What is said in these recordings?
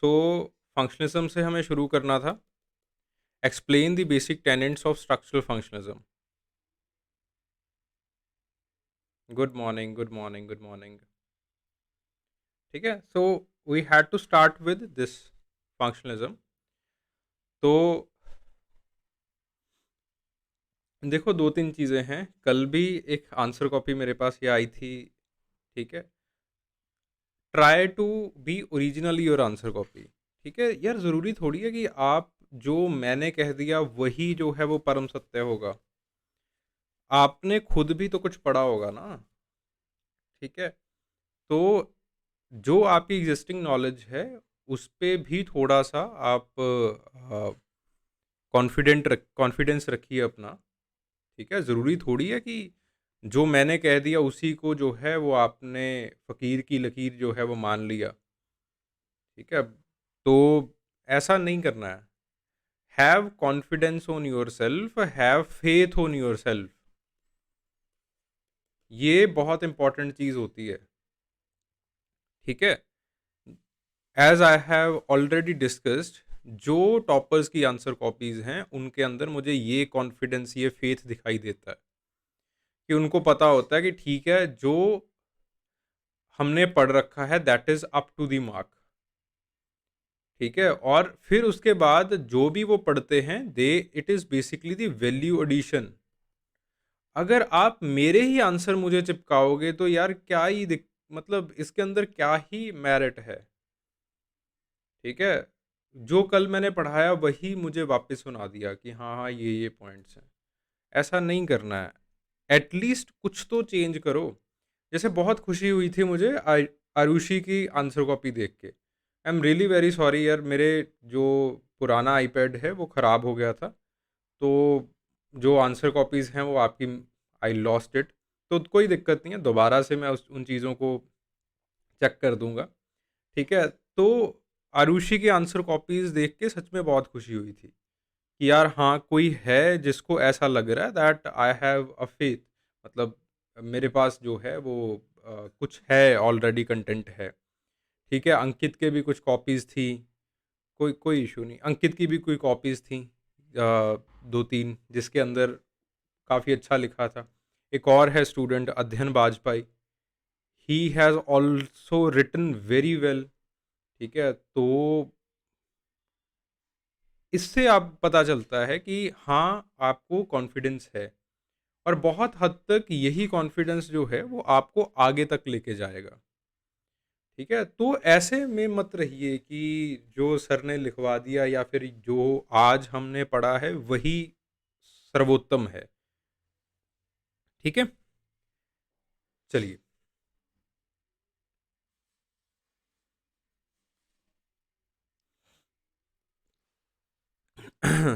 सो functionalism से हमें शुरू करना था। Explain the basic tenets of structural functionalism. Good morning, good morning, good morning. ठीक है, so we had to start with this functionalism. तो देखो, दो तीन चीज़ें हैं। कल भी एक आंसर कॉपी मेरे पास ये आई थी। ठीक है, try to be original your answer copy. ठीक है यार, ज़रूरी थोड़ी है कि आप जो मैंने कह दिया वही जो है वो परम सत्य होगा। आपने खुद भी तो कुछ पढ़ा होगा ना। ठीक है, तो जो आपकी एग्जिस्टिंग नॉलेज है उस पे भी थोड़ा सा आप कॉन्फिडेंस रखिए अपना। ठीक है, ज़रूरी थोड़ी है कि जो मैंने कह दिया उसी को जो है वो आपने फ़कीर की लकीर जो है वो मान लिया। ठीक है, तो ऐसा नहीं करना है। Have confidence on yourself, have faith on yourself. ये बहुत इंपॉर्टेंट चीज़ होती है। ठीक है, as I have already discussed, जो टॉपर्स की आंसर कॉपीज हैं उनके अंदर मुझे ये कॉन्फिडेंस, ये फेथ दिखाई देता है कि उनको पता होता है कि ठीक है, जो हमने पढ़ रखा है that is up to the mark. ठीक है, और फिर उसके बाद जो भी वो पढ़ते हैं they it is basically the value addition. अगर आप मेरे ही आंसर मुझे चिपकाओगे तो यार क्या ही मतलब इसके अंदर क्या ही मेरिट है। ठीक है, जो कल मैंने पढ़ाया वही मुझे वापस सुना दिया कि हाँ हाँ ये पॉइंट्स हैं। ऐसा नहीं करना है। एटलीस्ट कुछ तो चेंज करो। जैसे बहुत खुशी हुई थी मुझे आरुषि की आंसर कॉपी देख के। I am really very sorry यार, मेरे जो पुराना आईपैड है वो ख़राब हो गया था। तो जो आंसर कॉपीज़ हैं वो आपकी, आई लॉस्ट इट। तो कोई दिक्कत नहीं है, दोबारा से मैं उन चीज़ों को चेक कर दूंगा। ठीक है, तो आरुषि की आंसर कॉपीज़ देख के सच में बहुत खुशी हुई थी कि यार हाँ, कोई है जिसको ऐसा लग रहा है that I have a faith. मतलब मेरे पास जो है वो कुछ है, ऑलरेडी कंटेंट है। ठीक है, अंकित के भी कुछ कॉपीज़ थी। कोई कोई इशू नहीं, अंकित की भी कोई कॉपीज़ थी, 2-3 जिसके अंदर काफ़ी अच्छा लिखा था। एक और है student Adhyayan Bajpai, he has also written very well. ठीक है, तो इससे आप पता चलता है कि हाँ, आपको कॉन्फिडेंस है और बहुत हद तक यही कॉन्फिडेंस जो है वो आपको आगे तक लेके जाएगा। ठीक है, तो ऐसे में मत रहिए कि जो सर ने लिखवा दिया या फिर जो आज हमने पढ़ा है वही सर्वोत्तम है। ठीक है, चलिए।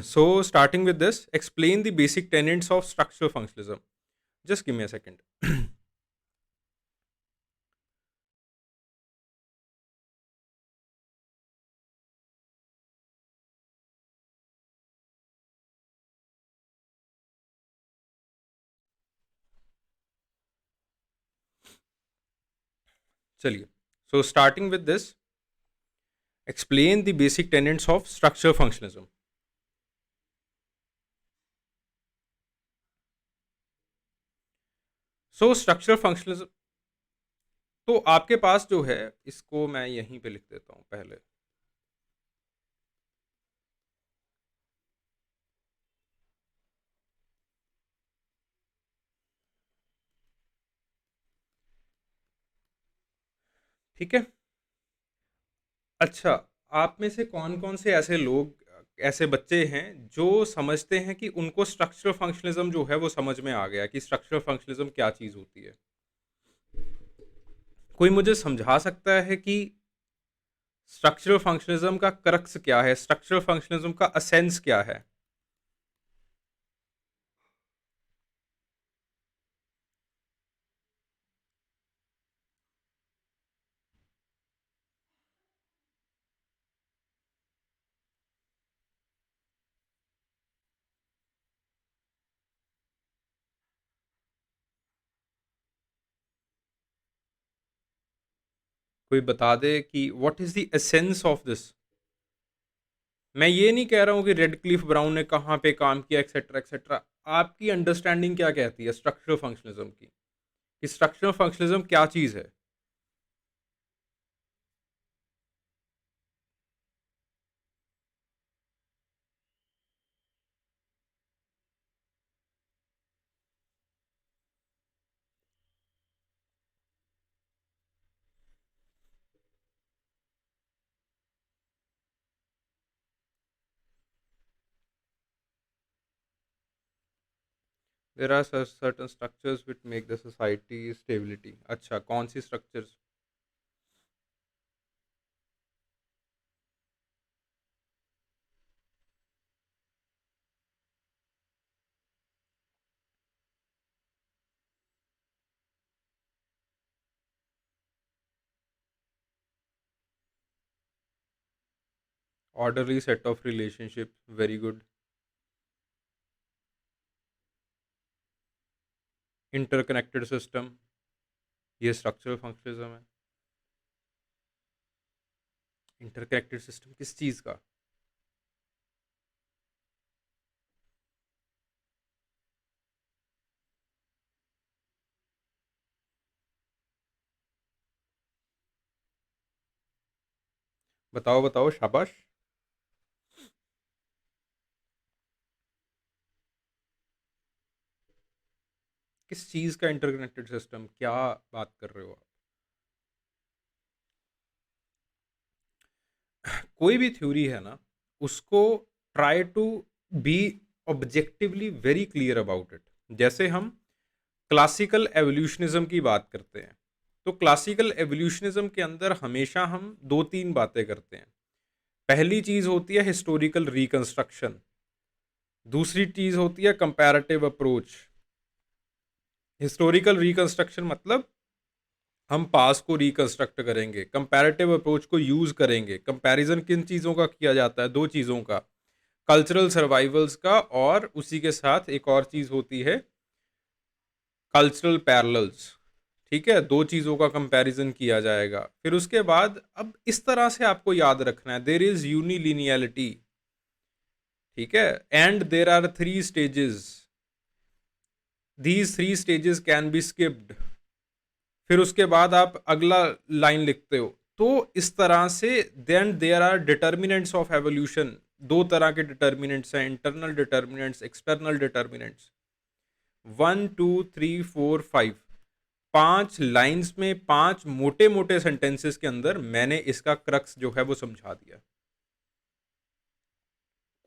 So starting with this, explain the basic tenets of structural functionalism. Just give me a second. चलिए, so starting with this, explain the basic tenets of structural functionalism. So structural functionalism, तो आपके पास जो है इसको मैं यहीं पे लिख देता हूँ पहले। ठीक है, अच्छा, आप में से कौन-कौन से ऐसे लोग, ऐसे बच्चे हैं जो समझते हैं कि उनको स्ट्रक्चरल फंक्शनलिज्म जो है वो समझ में आ गया कि स्ट्रक्चरल फंक्शनलिज्म क्या चीज़ होती है? कोई मुझे समझा सकता है कि स्ट्रक्चरल फंक्शनलिज्म का क्रक्स क्या है? स्ट्रक्चरल फंक्शनलिज्म का एसेंस क्या है? कोई बता दे कि what is the essence of this. मैं ये नहीं कह रहा हूँ कि रेड क्लिफ ब्राउन ने कहाँ पे काम किया एक्सेट्रा एक्सेट्रा। आपकी अंडरस्टैंडिंग क्या कहती है स्ट्रक्चरल फंक्शनलिज्म की, कि स्ट्रक्चरल फंक्शनलिज्म क्या चीज़ है। There are certain structures which make the society stability. अच्छा, कौन सी structures? Orderly set of relationship, very good. Interconnected system, ये स्ट्रक्चरल फंक्शनलिज्म है। इंटरकनेक्टेड सिस्टम किस चीज़ का? बताओ बताओ, शाबाश। किस चीज़ का इंटरकनेक्टेड सिस्टम, क्या बात कर रहे हो आप? कोई भी थ्योरी है ना, उसको try to be objectively very clear about it. जैसे हम क्लासिकल एवोल्यूशनिज्म की बात करते हैं, तो क्लासिकल एवोल्यूशनिज्म के अंदर हमेशा हम दो तीन बातें करते हैं। पहली चीज होती है हिस्टोरिकल रिकंस्ट्रक्शन, दूसरी चीज होती है कंपैरेटिव अप्रोच। हिस्टोरिकल रिकंस्ट्रक्शन मतलब हम पास को रिकंस्ट्रक्ट करेंगे, कंपैरेटिव अप्रोच को यूज करेंगे। कंपैरिजन किन चीज़ों का किया जाता है? दो चीज़ों का, कल्चरल सर्वाइवल्स का, और उसी के साथ एक और चीज़ होती है कल्चरल पैरेलल्स। ठीक है, दो चीज़ों का कंपैरिजन किया जाएगा। फिर उसके बाद अब इस तरह से आपको याद रखना है, देयर इज यूनिलिनियलिटी। ठीक है, and there are three stages, these three stages can be skipped. फिर उसके बाद आप अगला लाइन लिखते हो। तो इस तरह से then there are determinants of evolution. दो तरह के डिटर्मिनेंट्स हैं, इंटरनल डिटर्मिनेंट्स, एक्सटर्नल डिटर्मिनेंट्स। 1 2 3 4 5, पांच लाइंस में, पांच मोटे मोटे सेंटेंसेस के अंदर मैंने इसका क्रक्स जो है वो समझा दिया।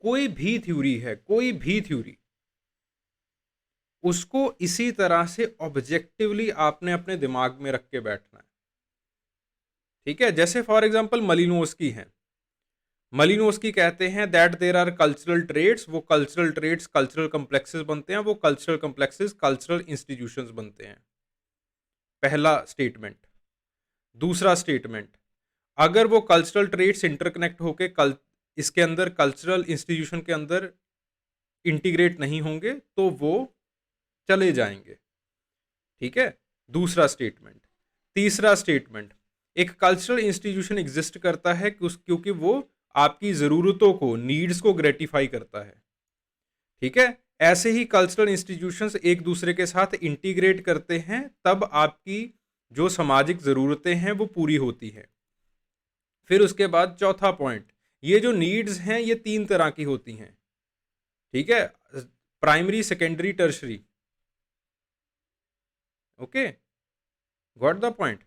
कोई भी थ्योरी है, कोई भी थ्योरी, उसको इसी तरह से ऑब्जेक्टिवली आपने अपने दिमाग में रख के बैठना है। ठीक है, जैसे फॉर एग्जांपल मलिनोस्की हैं। मलिनोस्की कहते हैं that there are cultural traits, वो कल्चरल ट्रेड्स कल्चरल कम्प्लेक्सेस बनते हैं, वो कल्चरल कम्प्लेक्सेस कल्चरल इंस्टीट्यूशंस बनते हैं। पहला स्टेटमेंट। दूसरा स्टेटमेंट, अगर वो कल्चरल ट्रेड्स इंटरकनेक्ट होके इसके अंदर कल्चरल इंस्टीट्यूशन के अंदर इंटीग्रेट नहीं होंगे तो वो चले जाएंगे। ठीक है, दूसरा स्टेटमेंट। तीसरा स्टेटमेंट, एक कल्चरल इंस्टीट्यूशन एग्जिस्ट करता है क्योंकि वो आपकी ज़रूरतों को, नीड्स को ग्रेटिफाई करता है। ठीक है, ऐसे ही कल्चरल इंस्टीट्यूशंस एक दूसरे के साथ इंटीग्रेट करते हैं, तब आपकी जो सामाजिक ज़रूरतें हैं वो पूरी होती हैं। फिर उसके बाद चौथा पॉइंट, ये जो नीड्स हैं ये तीन तरह की होती हैं। ठीक है, primary, secondary, tertiary. Okay, got the point.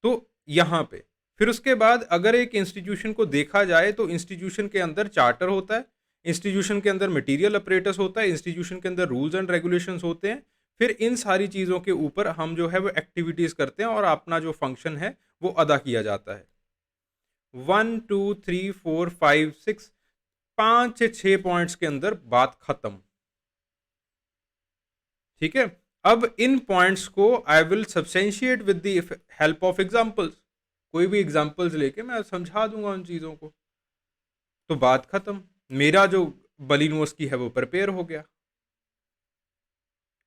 तो यहां पे फिर उसके बाद अगर एक इंस्टीट्यूशन को देखा जाए तो इंस्टीट्यूशन के अंदर चार्टर होता है, इंस्टीट्यूशन के अंदर मटेरियल अपरेटस होता है, इंस्टीट्यूशन के अंदर रूल्स एंड रेगुलेशंस होते हैं। फिर इन सारी चीज़ों के ऊपर हम जो है वो एक्टिविटीज़ करते हैं और अपना जो फंक्शन है वो अदा किया जाता है। 1 2 3 4 5 6, 5 से 6 पॉइंट्स के अंदर बात खत्म। ठीक है, अब इन पॉइंट्स को I will substantiate with the help of examples. कोई भी एग्जांपल्स लेके मैं समझा दूंगा उन चीज़ों को, तो बात खत्म। मेरा जो मलिनोस्की है वो प्रिपेयर हो गया,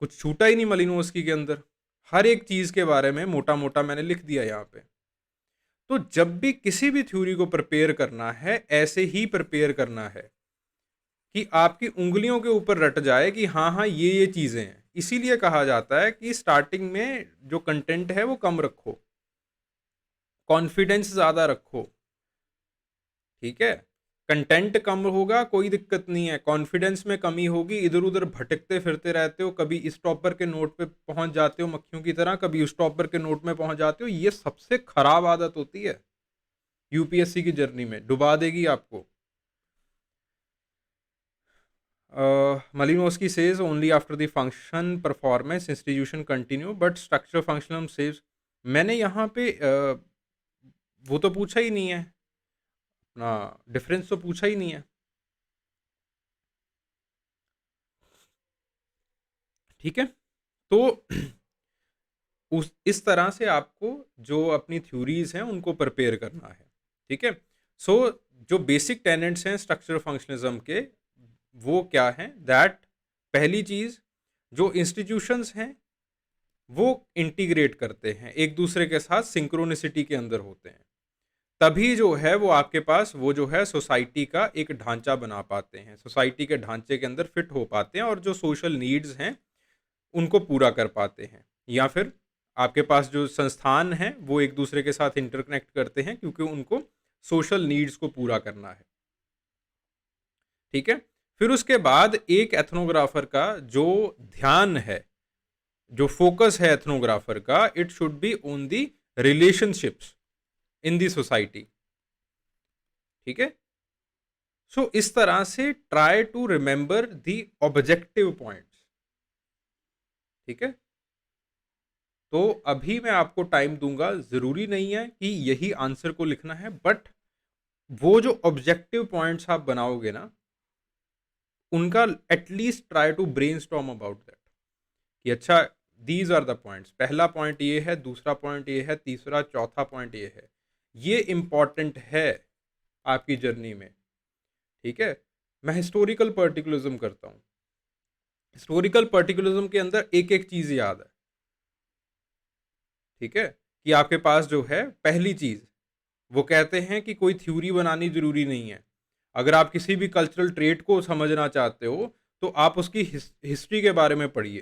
कुछ छूटा ही नहीं मलिनोस्की के अंदर। हर एक चीज़ के बारे में मोटा मोटा मैंने लिख दिया यहाँ पे। तो जब भी किसी भी थ्योरी को प्रिपेयर करना है, ऐसे ही प्रिपेयर करना है कि आपकी उँगलियों के ऊपर रट जाए कि हाँ, हाँ, ये चीज़ें हैं। इसीलिए कहा जाता है कि स्टार्टिंग में जो कंटेंट है वो कम रखो, कॉन्फिडेंस ज़्यादा रखो, ठीक है? कंटेंट कम होगा कोई दिक्कत नहीं है, कॉन्फिडेंस में कमी होगी, इधर-उधर भटकते फिरते रहते हो, कभी इस टॉपर के नोट पे पहुँच जाते हो मक्खियों की तरह, कभी उस टॉपर के नोट में पहुँच जाते हो, ये सबसे खराब आदत होती है, यूपीएससी की जर्नी में, डुबा देगी आपको। Malinowski says only after the function performance institution continue but structure functional says मैंने यहाँ पे वो तो पूछा ही नहीं है, अपना डिफरेंस तो पूछा ही नहीं है, ठीक है? तो इस तरह से आपको जो अपनी थ्योरीज हैं उनको प्रिपेयर करना है, ठीक है? सो जो बेसिक टेनेंट्स हैं स्ट्रक्चर फंक्शनलिज्म के, वो क्या हैं? दैट पहली चीज, जो इंस्टीट्यूशंस हैं वो इंटीग्रेट करते हैं, एक दूसरे के साथ सिंक्रोनिसिटी के अंदर होते हैं, तभी जो है वो आपके पास वो जो है सोसाइटी का एक ढांचा बना पाते हैं, सोसाइटी के ढांचे के अंदर फिट हो पाते हैं और जो सोशल नीड्स हैं उनको पूरा कर पाते हैं। या फिर आपके पास जो संस्थान हैं वो एक दूसरे के साथ इंटरकनेक्ट करते हैं क्योंकि उनको सोशल नीड्स को पूरा करना है, ठीक है? फिर उसके बाद एक एथनोग्राफर का जो ध्यान है, जो फोकस है एथनोग्राफर का, it should be on the relationships in the society, ठीक है? सो इस तरह से try to remember the objective points, ठीक है? तो अभी मैं आपको टाइम दूंगा, जरूरी नहीं है कि यही आंसर को लिखना है, बट वो जो ऑब्जेक्टिव पॉइंट्स आप बनाओगे ना, उनका at least try to brainstorm about that कि अच्छा दीज आर द पॉइंट्स, पहला पॉइंट ये है, दूसरा पॉइंट ये है, तीसरा चौथा पॉइंट ये है, ये इंपॉर्टेंट है आपकी जर्नी में, ठीक है? मैं हिस्टोरिकल पर्टिकुलरिज्म करता हूँ, हिस्टोरिकल पर्टिकुलरिज्म के अंदर एक एक चीज याद है, ठीक है? कि आपके पास जो है पहली चीज, वो कहते हैं कि कोई थ्योरी बनानी जरूरी नहीं है, अगर आप किसी भी कल्चरल ट्रेट को समझना चाहते हो तो आप उसकी हिस्ट्री के बारे में पढ़िए,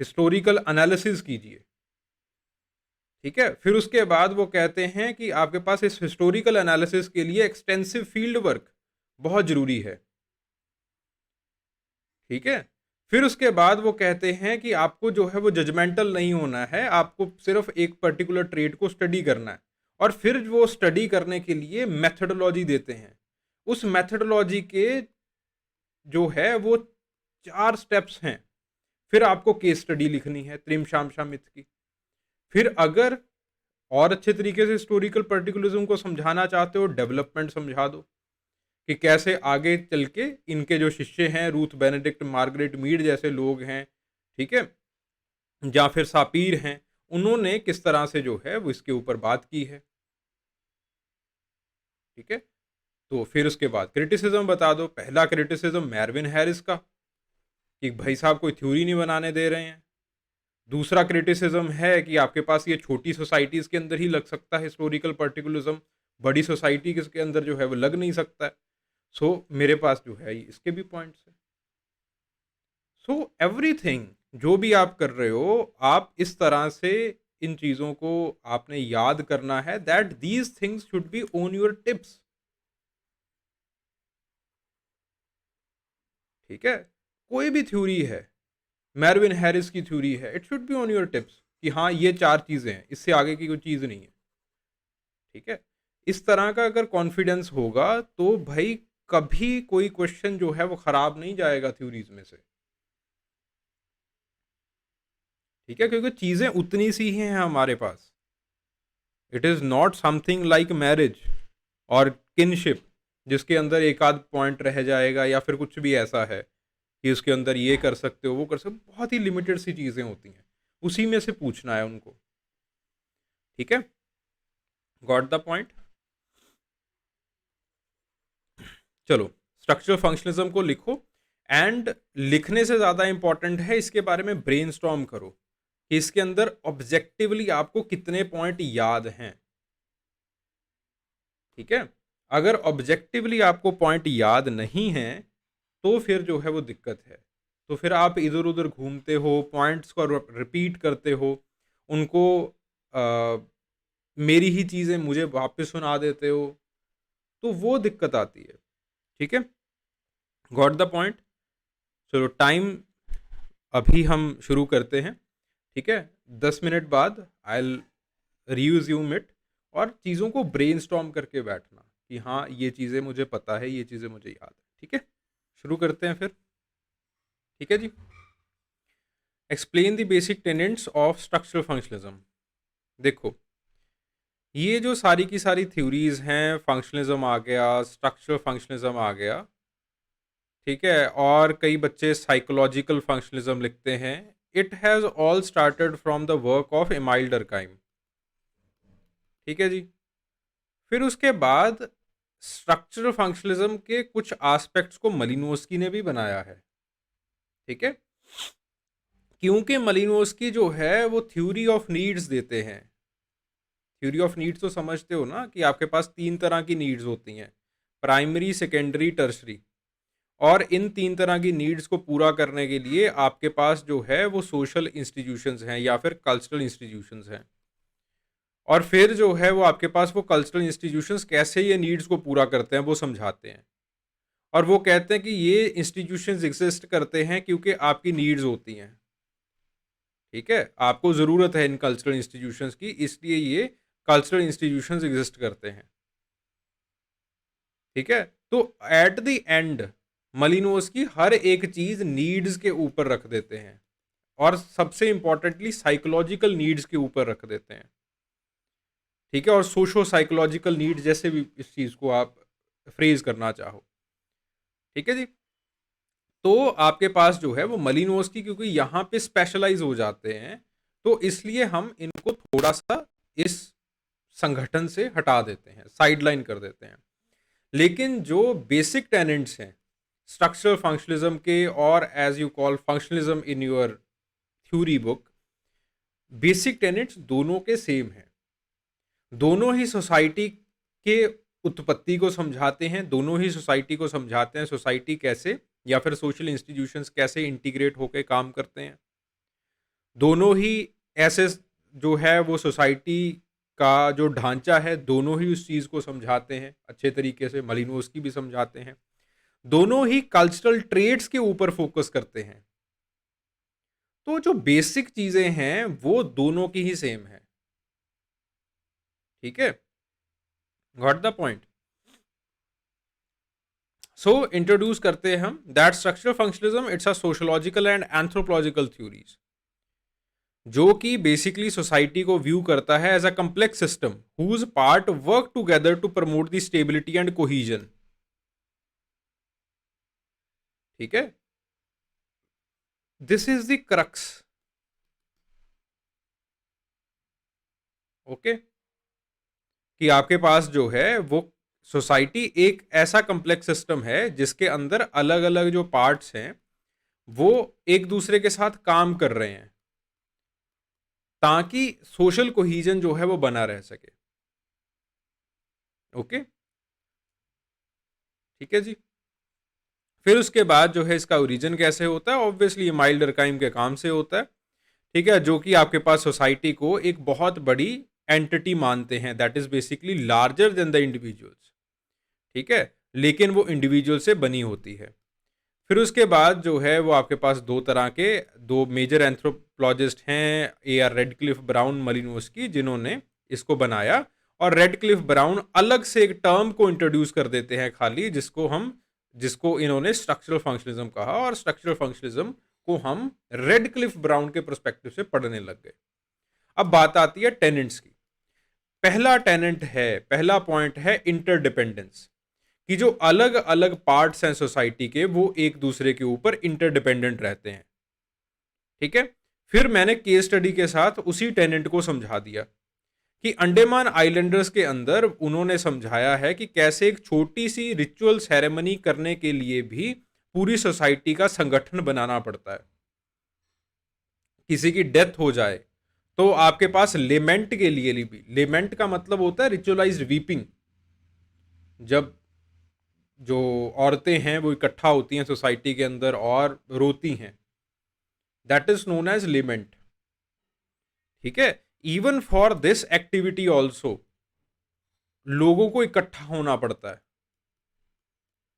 हिस्टोरिकल एनालिसिस कीजिए, ठीक है? फिर उसके बाद वो कहते हैं कि आपके पास इस हिस्टोरिकल एनालिसिस के लिए एक्सटेंसिव फील्ड वर्क बहुत जरूरी है, ठीक है? फिर उसके बाद वो कहते हैं कि आपको जो है वो जजमेंटल नहीं होना है, आपको सिर्फ एक पर्टिकुलर ट्रेड को स्टडी करना है, और फिर वो स्टडी करने के लिए मेथडोलॉजी देते हैं, उस मेथडोलॉजी के जो है वो 4 स्टेप्स हैं। फिर आपको केस स्टडी लिखनी है त्रिमशामशा मिथ की। फिर अगर और अच्छे तरीके से हिस्टोरिकल पर्टिकुलरिज्म को समझाना चाहते हो, डेवलपमेंट समझा दो कि कैसे आगे चल के इनके जो शिष्य हैं, रूथ बेनेडिक्ट, मार्गरेट मीड जैसे लोग हैं, ठीक है, या फिर सापीर हैं, उन्होंने किस तरह से जो है वो इसके ऊपर बात की है, ठीक है? तो फिर उसके बाद क्रिटिसिज्म बता दो। पहला क्रिटिसिज्म मैरविन हैरिस का कि भाई साहब कोई थ्योरी नहीं बनाने दे रहे हैं। दूसरा क्रिटिसिज्म है कि आपके पास ये छोटी सोसाइटीज के अंदर ही लग सकता है हिस्टोरिकल पर्टिकुलरिज्म, बड़ी सोसाइटी के अंदर जो है वो लग नहीं सकता है। सो मेरे पास जो है इसके भी पॉइंट्स हैं। सो एवरीथिंग जो भी आप कर रहे हो, आप इस तरह से इन चीज़ों को आपने याद करना है, that these things should be on your tips, ठीक है? कोई भी थ्योरी है, मैरविन हैरिस की थ्योरी है, it should be on your tips कि हाँ ये 4 चीज़ें हैं, इससे आगे की कोई चीज़ नहीं है, ठीक है? इस तरह का अगर कॉन्फिडेंस होगा तो भाई कभी कोई क्वेश्चन जो है वो खराब नहीं जाएगा थ्योरीज में से, ठीक है? क्योंकि चीज़ें उतनी सी ही हैं हमारे पास। It is not something like marriage और किनशिप जिसके अंदर एक आध पॉइंट रह जाएगा या फिर कुछ भी ऐसा है कि उसके अंदर ये कर सकते हो, वो कर सकते हो, बहुत ही लिमिटेड सी चीज़ें होती हैं, उसी में से पूछना है उनको, ठीक है? Got the point? चलो स्ट्रक्चरल फंक्शनलिज्म को लिखो, एंड लिखने से ज़्यादा इंपॉर्टेंट है इसके बारे में ब्रेनस्टॉर्म करो कि इसके अंदर ऑब्जेक्टिवली आपको कितने पॉइंट याद हैं, ठीक है। अगर ऑब्जेक्टिवली आपको पॉइंट याद नहीं है तो फिर जो है वो दिक्कत है। तो फिर आप इधर उधर घूमते हो, पॉइंट्स को रिपीट करते हो, उनको अ, मेरी ही चीज़ें मुझे वापस सुना देते हो, तो वो दिक्कत आती है। ठीक है, गॉट द पॉइंट। चलो टाइम अभी हम शुरू करते हैं। ठीक है, 10 मिनट बाद आई रियूज्यूम इट, और चीज़ों को ब्रेनस्टॉर्म करके बैठना कि हाँ ये चीज़ें मुझे पता है, ये चीज़ें मुझे याद है। ठीक है, शुरू करते हैं फिर। ठीक है जी। Explain the basic tenets of structural functionalism. देखो, ये जो सारी की सारी थ्योरीज हैं, फंक्शनलिज्म आ गया, स्ट्रक्चरल फंक्शनलिज्म आ गया, ठीक है, और कई बच्चे साइकोलॉजिकल फंक्शनलिज्म लिखते हैं। It has all started from the work of Emile Durkheim. ठीक है जी। फिर उसके बाद स्ट्रक्चरल फंक्शनलिज्म के कुछ एस्पेक्ट्स को मलिनोस्की ने भी बनाया है। ठीक है, क्योंकि मलिनोस्की जो है वो थ्योरी ऑफ नीड्स देते हैं। थ्योरी ऑफ नीड्स तो समझते हो ना, कि आपके पास 3 तरह की नीड्स होती हैं, प्राइमरी, सेकेंडरी, टर्शरी। और इन 3 तरह की नीड्स को पूरा करने के लिए आपके पास जो है वो सोशल इंस्टीट्यूशंस हैं या फिर कल्चरल इंस्टीट्यूशंस हैं। और फिर जो है वो आपके पास वो कल्चरल इंस्टीट्यूशंस कैसे ये नीड्स को पूरा करते हैं वो समझाते हैं। और वो कहते हैं कि ये इंस्टीट्यूशंस एग्जिस्ट करते हैं क्योंकि आपकी नीड्स होती हैं। ठीक है, आपको ज़रूरत है इन कल्चरल इंस्टीट्यूशंस की, इसलिए ये कल्चरल इंस्टीट्यूशंस एग्जिस्ट करते हैं। ठीक है, तो एट द एंड मलिनोस्की हर एक चीज नीड्स के ऊपर रख देते हैं, और सबसे इंपॉर्टेंटली साइकोलॉजिकल नीड्स के ऊपर रख देते हैं। ठीक है, और सोशो साइकोलॉजिकल नीड्स, जैसे भी इस चीज को आप फ्रेज करना चाहो। ठीक है जी। तो आपके पास जो है वो मलिनोस्की क्योंकि यहाँ पे स्पेशलाइज हो जाते हैं, तो इसलिए हम इनको थोड़ा सा इस संगठन से हटा देते हैं, साइडलाइन कर देते हैं। लेकिन जो बेसिक टेनेंट्स हैं स्ट्रक्चरल फंक्शनलिज्म के, और as you call functionalism in your theory book, basic tenets दोनों के सेम हैं। दोनों ही सोसाइटी के उत्पत्ति को समझाते हैं, दोनों ही सोसाइटी को समझाते हैं सोसाइटी कैसे या फिर सोशल इंस्टीट्यूशंस कैसे इंटीग्रेट होकर काम करते हैं। दोनों ही ऐसे जो है वो सोसाइटी का जो ढांचा है, दोनों ही उस चीज़ को समझाते हैं अच्छे तरीके से, मलिनोस्की भी समझाते हैं। दोनों ही कल्चरल ट्रेड्स के ऊपर फोकस करते हैं। तो जो बेसिक चीजें हैं वो दोनों की ही सेम है। ठीक है, got the point. So introduce करते हैं हम that structural functionalism it's a sociological and anthropological theories, जो कि बेसिकली सोसाइटी को व्यू करता है as a complex system whose part work together to promote the stability and cohesion. ठीक है, this is the crux. Okay, कि आपके पास जो है वो सोसाइटी एक ऐसा कम्प्लेक्स सिस्टम है जिसके अंदर अलग अलग जो पार्ट्स हैं वो एक दूसरे के साथ काम कर रहे हैं ताकि सोशल कोहीजन जो है वो बना रह सके। ओके, ठीक है जी। फिर उसके बाद जो है इसका ओरिजिन कैसे होता है, ऑब्वियसली माइल्ड डर्काइम के काम से होता है। ठीक है, जो कि आपके पास सोसाइटी को एक बहुत बड़ी एंटिटी मानते हैं, that is basically larger than the individuals. ठीक है, लेकिन वो इंडिविजुअल से बनी होती है। फिर उसके बाद जो है वो आपके पास दो तरह के दो मेजर एंथ्रोपोलॉजिस्ट हैं, ए आर रेडक्लिफ ब्राउन, मलिनोस्की, जिन्होंने इसको बनाया। और रेडक्लिफ ब्राउन अलग से एक टर्म को इंट्रोड्यूस कर देते हैं खाली, जिसको इन्होंने स्ट्रक्चरल फंक्शनलिज्म कहा, और स्ट्रक्चरल फंक्शनलिज्म को हम रेडक्लिफ ब्राउन के पर्सपेक्टिव से पढ़ने लग गए। अब बात आती है टेनेंट्स की। पहला पॉइंट है इंटरडिपेंडेंस, कि जो अलग अलग पार्ट्स हैं सोसाइटी के वो एक दूसरे के ऊपर इंटरडिपेंडेंट रहते हैं। ठीक है, फिर मैंने केस स्टडी के साथ उसी टेनेंट को समझा दिया कि अंडमान आइलैंडर्स के अंदर उन्होंने समझाया है कि कैसे एक छोटी सी रिचुअल सेरेमनी करने के लिए भी पूरी सोसाइटी का संगठन बनाना पड़ता है। किसी की डेथ हो जाए तो आपके पास लेमेंट के लिए भी, लेमेंट का मतलब होता है रिचुअलाइज्ड वीपिंग। जब जो औरतें हैं वो इकट्ठा होती हैं सोसाइटी के अंदर और रोती हैं, दैट इज नोन एज लिमेंट। ठीक है, even for this activity also लोगों को इकट्ठा होना पड़ता है।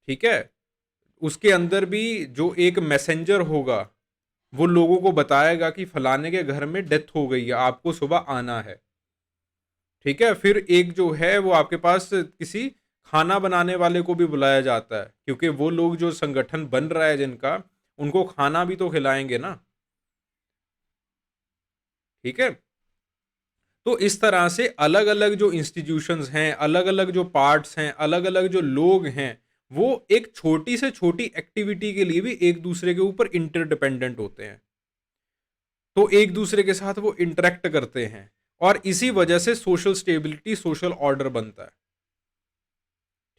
ठीक है, उसके अंदर भी जो एक मैसेंजर होगा वो लोगों को बताएगा कि फलाने के घर में डेथ हो गई है, आपको सुबह आना है। ठीक है, फिर एक जो है वो आपके पास किसी खाना बनाने वाले को भी बुलाया जाता है, क्योंकि वो लोग जो संगठन बन रहा है जिनका, उनको खाना भी तो खिलाएंगे ना। ठीक है, तो इस तरह से अलग अलग जो इंस्टीट्यूशंस हैं, अलग अलग जो पार्ट्स हैं, अलग अलग जो लोग हैं, वो एक छोटी से छोटी एक्टिविटी के लिए भी एक दूसरे के ऊपर इंटरडिपेंडेंट होते हैं। तो एक दूसरे के साथ वो इंटरेक्ट करते हैं, और इसी वजह से सोशल स्टेबिलिटी, सोशल ऑर्डर बनता है।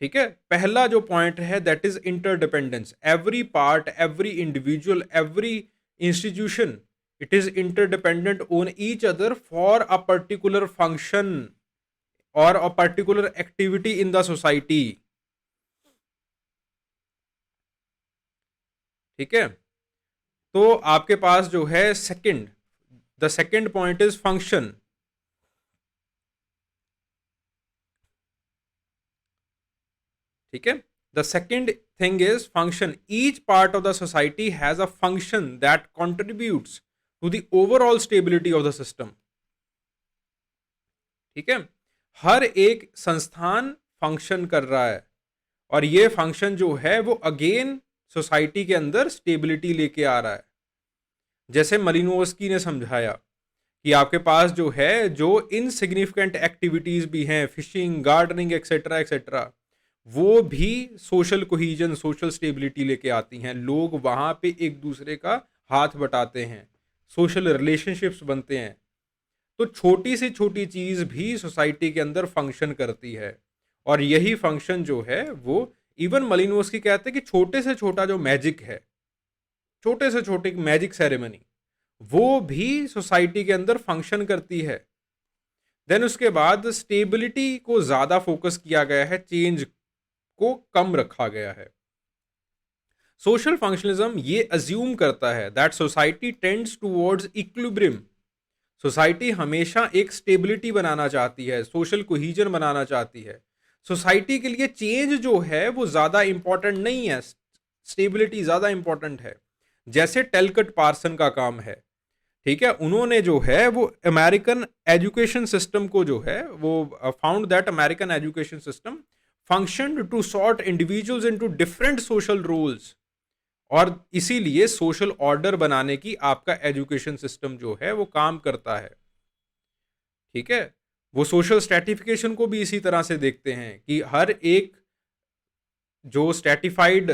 ठीक है, पहला जो पॉइंट है that is interdependence. Every part, every individual, every institution, it is interdependent on each other for a particular function और a particular activity in the society. ठीक है, तो आपके पास जो है second, the second point is function. ठीक है, the second thing is function. Each part of the society has a function that contributes to the overall stability of the system. ठीक है, हर एक संस्थान फंक्शन कर रहा है, और ये फंक्शन जो है वो अगेन सोसाइटी के अंदर स्टेबिलिटी लेके आ रहा है। जैसे मलिनोवस्की ने समझाया कि आपके पास जो है जो इनसिग्निफिकेंट एक्टिविटीज भी हैं, फिशिंग, गार्डनिंग, एक्सेट्रा एक्सेट्रा, वो भी सोशल कोहीजन, सोशल स्टेबिलिटी लेके आती हैं। लोग वहां पे एक दूसरे का हाथ बटाते हैं, सोशल रिलेशनशिप्स बनते हैं। तो छोटी से छोटी चीज भी सोसाइटी के अंदर फंक्शन करती है, और यही फंक्शन जो है वो इवन मलिनोवस्की कहते हैं कि छोटे से छोटा जो मैजिक है, छोटे से छोटे मैजिक सेरेमनी, वो भी सोसाइटी के अंदर फंक्शन करती है। देन उसके बाद स्टेबिलिटी को ज्यादा फोकस किया गया है, चेंज को कम रखा गया है। सोशल फंक्शनलिज्म ये अज्यूम करता है that society tends towards equilibrium. Society हमेशा एक स्टेबिलिटी बनाना चाहती है, सोशल कोहीजन बनाना चाहती है। सोसाइटी के लिए चेंज जो है वो ज्यादा इंपॉर्टेंट नहीं है, स्टेबिलिटी ज्यादा इंपॉर्टेंट है। जैसे टेलकट पार्सन का काम है। ठीक है, उन्होंने जो है वो अमेरिकन एजुकेशन सिस्टम को जो है वो found that American education system function to sort individuals into different social roles, और इसीलिए सोशल ऑर्डर बनाने की आपका एजुकेशन सिस्टम जो है वो काम करता है। ठीक है, वो सोशल स्ट्रेटिफिकेशन को भी इसी तरह से देखते हैं कि हर एक जो स्ट्रेटिफाइड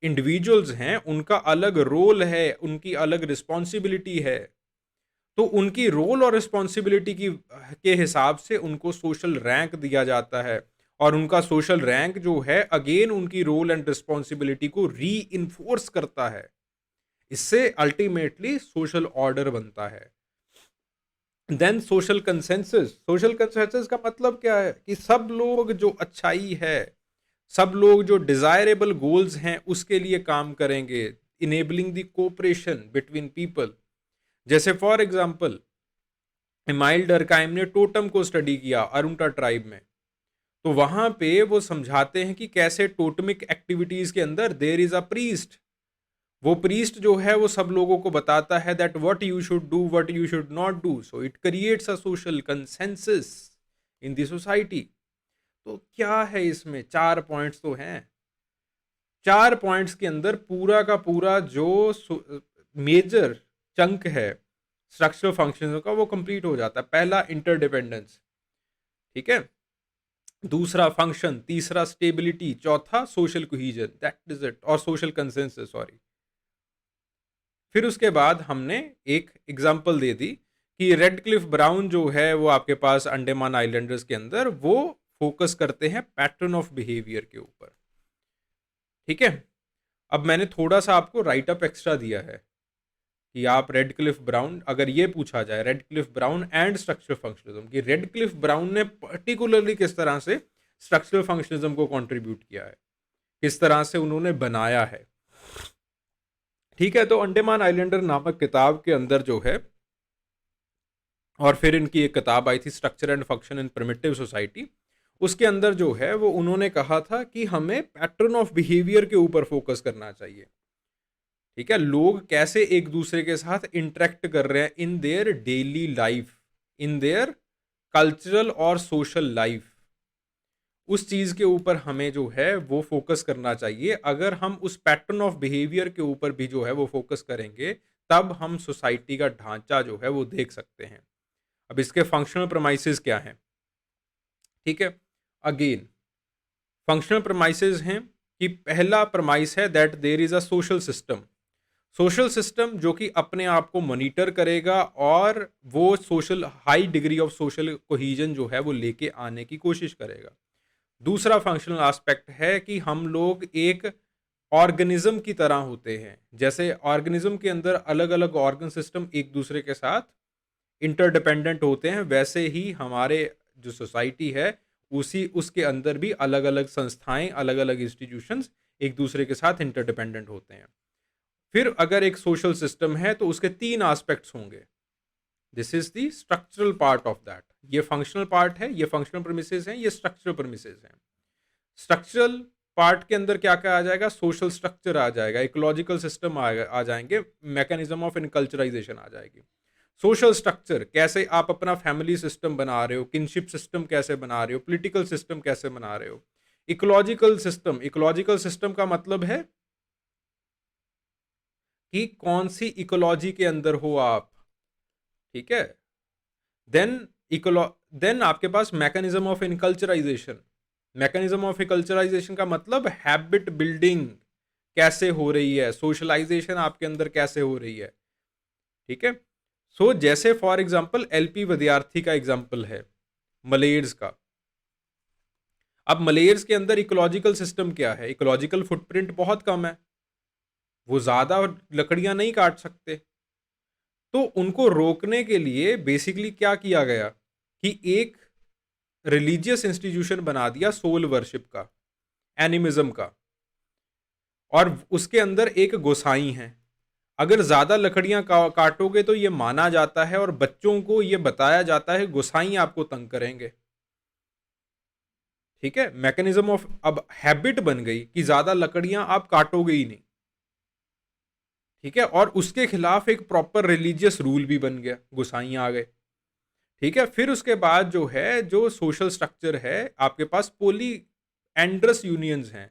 इंडिविजुअल्स हैं उनका अलग रोल है, उनकी अलग रिस्पॉन्सिबिलिटी है। तो उनकी रोल और रिस्पॉन्सिबिलिटी की के हिसाब से उनको सोशल रैंक दिया जाता है, और उनका सोशल रैंक जो है अगेन उनकी रोल एंड रिस्पॉन्सिबिलिटी को री इन्फोर्स करता है। इससे अल्टीमेटली सोशल ऑर्डर बनता है। Then social consensus. Social consensus का मतलब क्या है कि सब लोग जो अच्छाई है, सब लोग जो डिजायरेबल गोल्स हैं उसके लिए काम करेंगे, enabling the cooperation between people. जैसे फॉर एग्जांपल इमाइल डरकाइम ने टोटम को स्टडी किया अरुंटा ट्राइब में। तो वहां पे वो समझाते हैं कि कैसे टोटमिक एक्टिविटीज के अंदर देयर इज अ प्रीस्ट। वो प्रीस्ट जो है वो सब लोगों को बताता है that what you should do, what you should not do, so it creates a social consensus in the society. तो क्या है इसमें, चार पॉइंट्स तो हैं। चार पॉइंट्स के अंदर पूरा का पूरा जो मेजर चंक है स्ट्रक्चरल फंक्शंस का वो कंप्लीट हो जाता है। पहला इंटरडिपेंडेंस, ठीक है, दूसरा फंक्शन, तीसरा स्टेबिलिटी, चौथा सोशल कोहीजन, दैट इज इट, और सोशल कंसेंसस, सॉरी। फिर उसके बाद हमने एक एग्जांपल दे दी कि रेड क्लिफ ब्राउन जो है वो आपके पास अंडमान आइलैंडर्स के अंदर वो फोकस करते हैं पैटर्न ऑफ बिहेवियर के ऊपर। ठीक है, अब मैंने थोड़ा सा आपको राइट अप एक्स्ट्रा दिया है कि आप रेड क्लिफ ब्राउन, अगर ये पूछा जाए red Cliff brown and structural functionalism, कि रेड क्लिफ ब्राउन ने पर्टिकुलरली किस तरह से स्ट्रक्चरल फंक्शनिज्म को कंट्रीब्यूट किया है, किस तरह से उन्होंने बनाया है। ठीक है, तो अंडमान आइलैंडर नामक किताब के अंदर जो है, और फिर इनकी एक किताब आई थी structure and function in primitive society, उसके अंदर जो है वो उन्होंने कहा था कि हमें पैटर्न ऑफ बिहेवियर के ऊपर फोकस करना चाहिए। ठीक है, लोग कैसे एक दूसरे के साथ इंटरेक्ट कर रहे हैं in their daily life, in their cultural और सोशल लाइफ, उस चीज के ऊपर हमें जो है वो फोकस करना चाहिए। अगर हम उस पैटर्न ऑफ बिहेवियर के ऊपर भी जो है वो फोकस करेंगे, तब हम सोसाइटी का ढांचा जो है वो देख सकते हैं। अब इसके फंक्शनल प्रमाइसेस क्या हैं? ठीक है, अगेन फंक्शनल प्रमाइसेस हैं कि पहला प्रमाइस है that there is a social system. Social system जो कि अपने आप को मॉनिटर करेगा और वो social high degree of social cohesion जो है वो लेके आने की कोशिश करेगा। दूसरा फंक्शनल एस्पेक्ट है कि हम लोग एक ऑर्गेनिज्म की तरह होते हैं। जैसे ऑर्गेनिज्म के अंदर अलग अलग ऑर्गन सिस्टम एक दूसरे के साथ इंटरडिपेंडेंट होते हैं, वैसे ही हमारे जो सोसाइटी है उसी उसके अंदर भी अलग अलग संस्थाएं, अलग अलग इंस्टीट्यूशंस एक दूसरे के साथ इंटरडिपेंडेंट होते हैं। फिर अगर एक सोशल सिस्टम है तो उसके तीन एस्पेक्ट्स होंगे। This is the structural part of that. ये फंक्शनल पार्ट है, ये फंक्शनल प्रेमिसेस हैं, ये स्ट्रक्चरल प्रेमिसेस हैं। स्ट्रक्चरल पार्ट के अंदर क्या क्या आ जाएगा? सोशल स्ट्रक्चर आ जाएगा, इकोलॉजिकल सिस्टम आ जाएंगे, मैकेनिज्म ऑफ इनकल्चराइजेशन आ जाएगी। सोशल स्ट्रक्चर, कैसे आप अपना फैमिली सिस्टम बना रहे हो, किनशिप सिस्टम कैसे बना रहे हो, पॉलिटिकल सिस्टम कैसे बना रहे हो। इकोलॉजिकल सिस्टम, इकोलॉजिकल सिस्टम का मतलब है कि कौन सी इकोलॉजी के अंदर हो आप। ठीक है, देन इकोलॉ देन आपके पास मैकेनिज्म ऑफ इनकल्चराइजेशन। मैकेनिज्म ऑफ इनकल्चराइजेशन का मतलब हैबिट बिल्डिंग कैसे हो रही है, सोशलाइजेशन आपके अंदर कैसे हो रही है। ठीक है, सो जैसे फॉर एग्जांपल एलपी विद्यार्थी का एग्जांपल है मलेर्स का। अब मलेर्स के अंदर इकोलॉजिकल सिस्टम क्या है? इकोलॉजिकल फुटप्रिंट बहुत कम है, वो ज्यादा लकड़ियां नहीं काट सकते। तो उनको रोकने के लिए बेसिकली क्या किया गया कि एक रिलीजियस इंस्टीट्यूशन बना दिया सोल वर्शिप का, एनिमिज्म का, और उसके अंदर एक गोसाई है। अगर ज्यादा लकड़ियां काटोगे तो ये माना जाता है और बच्चों को ये बताया जाता है गोसाई आपको तंग करेंगे। ठीक है, मैकेनिज्म ऑफ अब हैबिट बन गई कि ज्यादा लकड़ियां आप काटोगे ही नहीं। ठीक है, और उसके खिलाफ एक प्रॉपर रिलीजियस रूल भी बन गया, गोसाई आ गए। ठीक है, फिर उसके बाद जो है जो सोशल स्ट्रक्चर है, आपके पास पोली एंड्रस यूनियंस हैं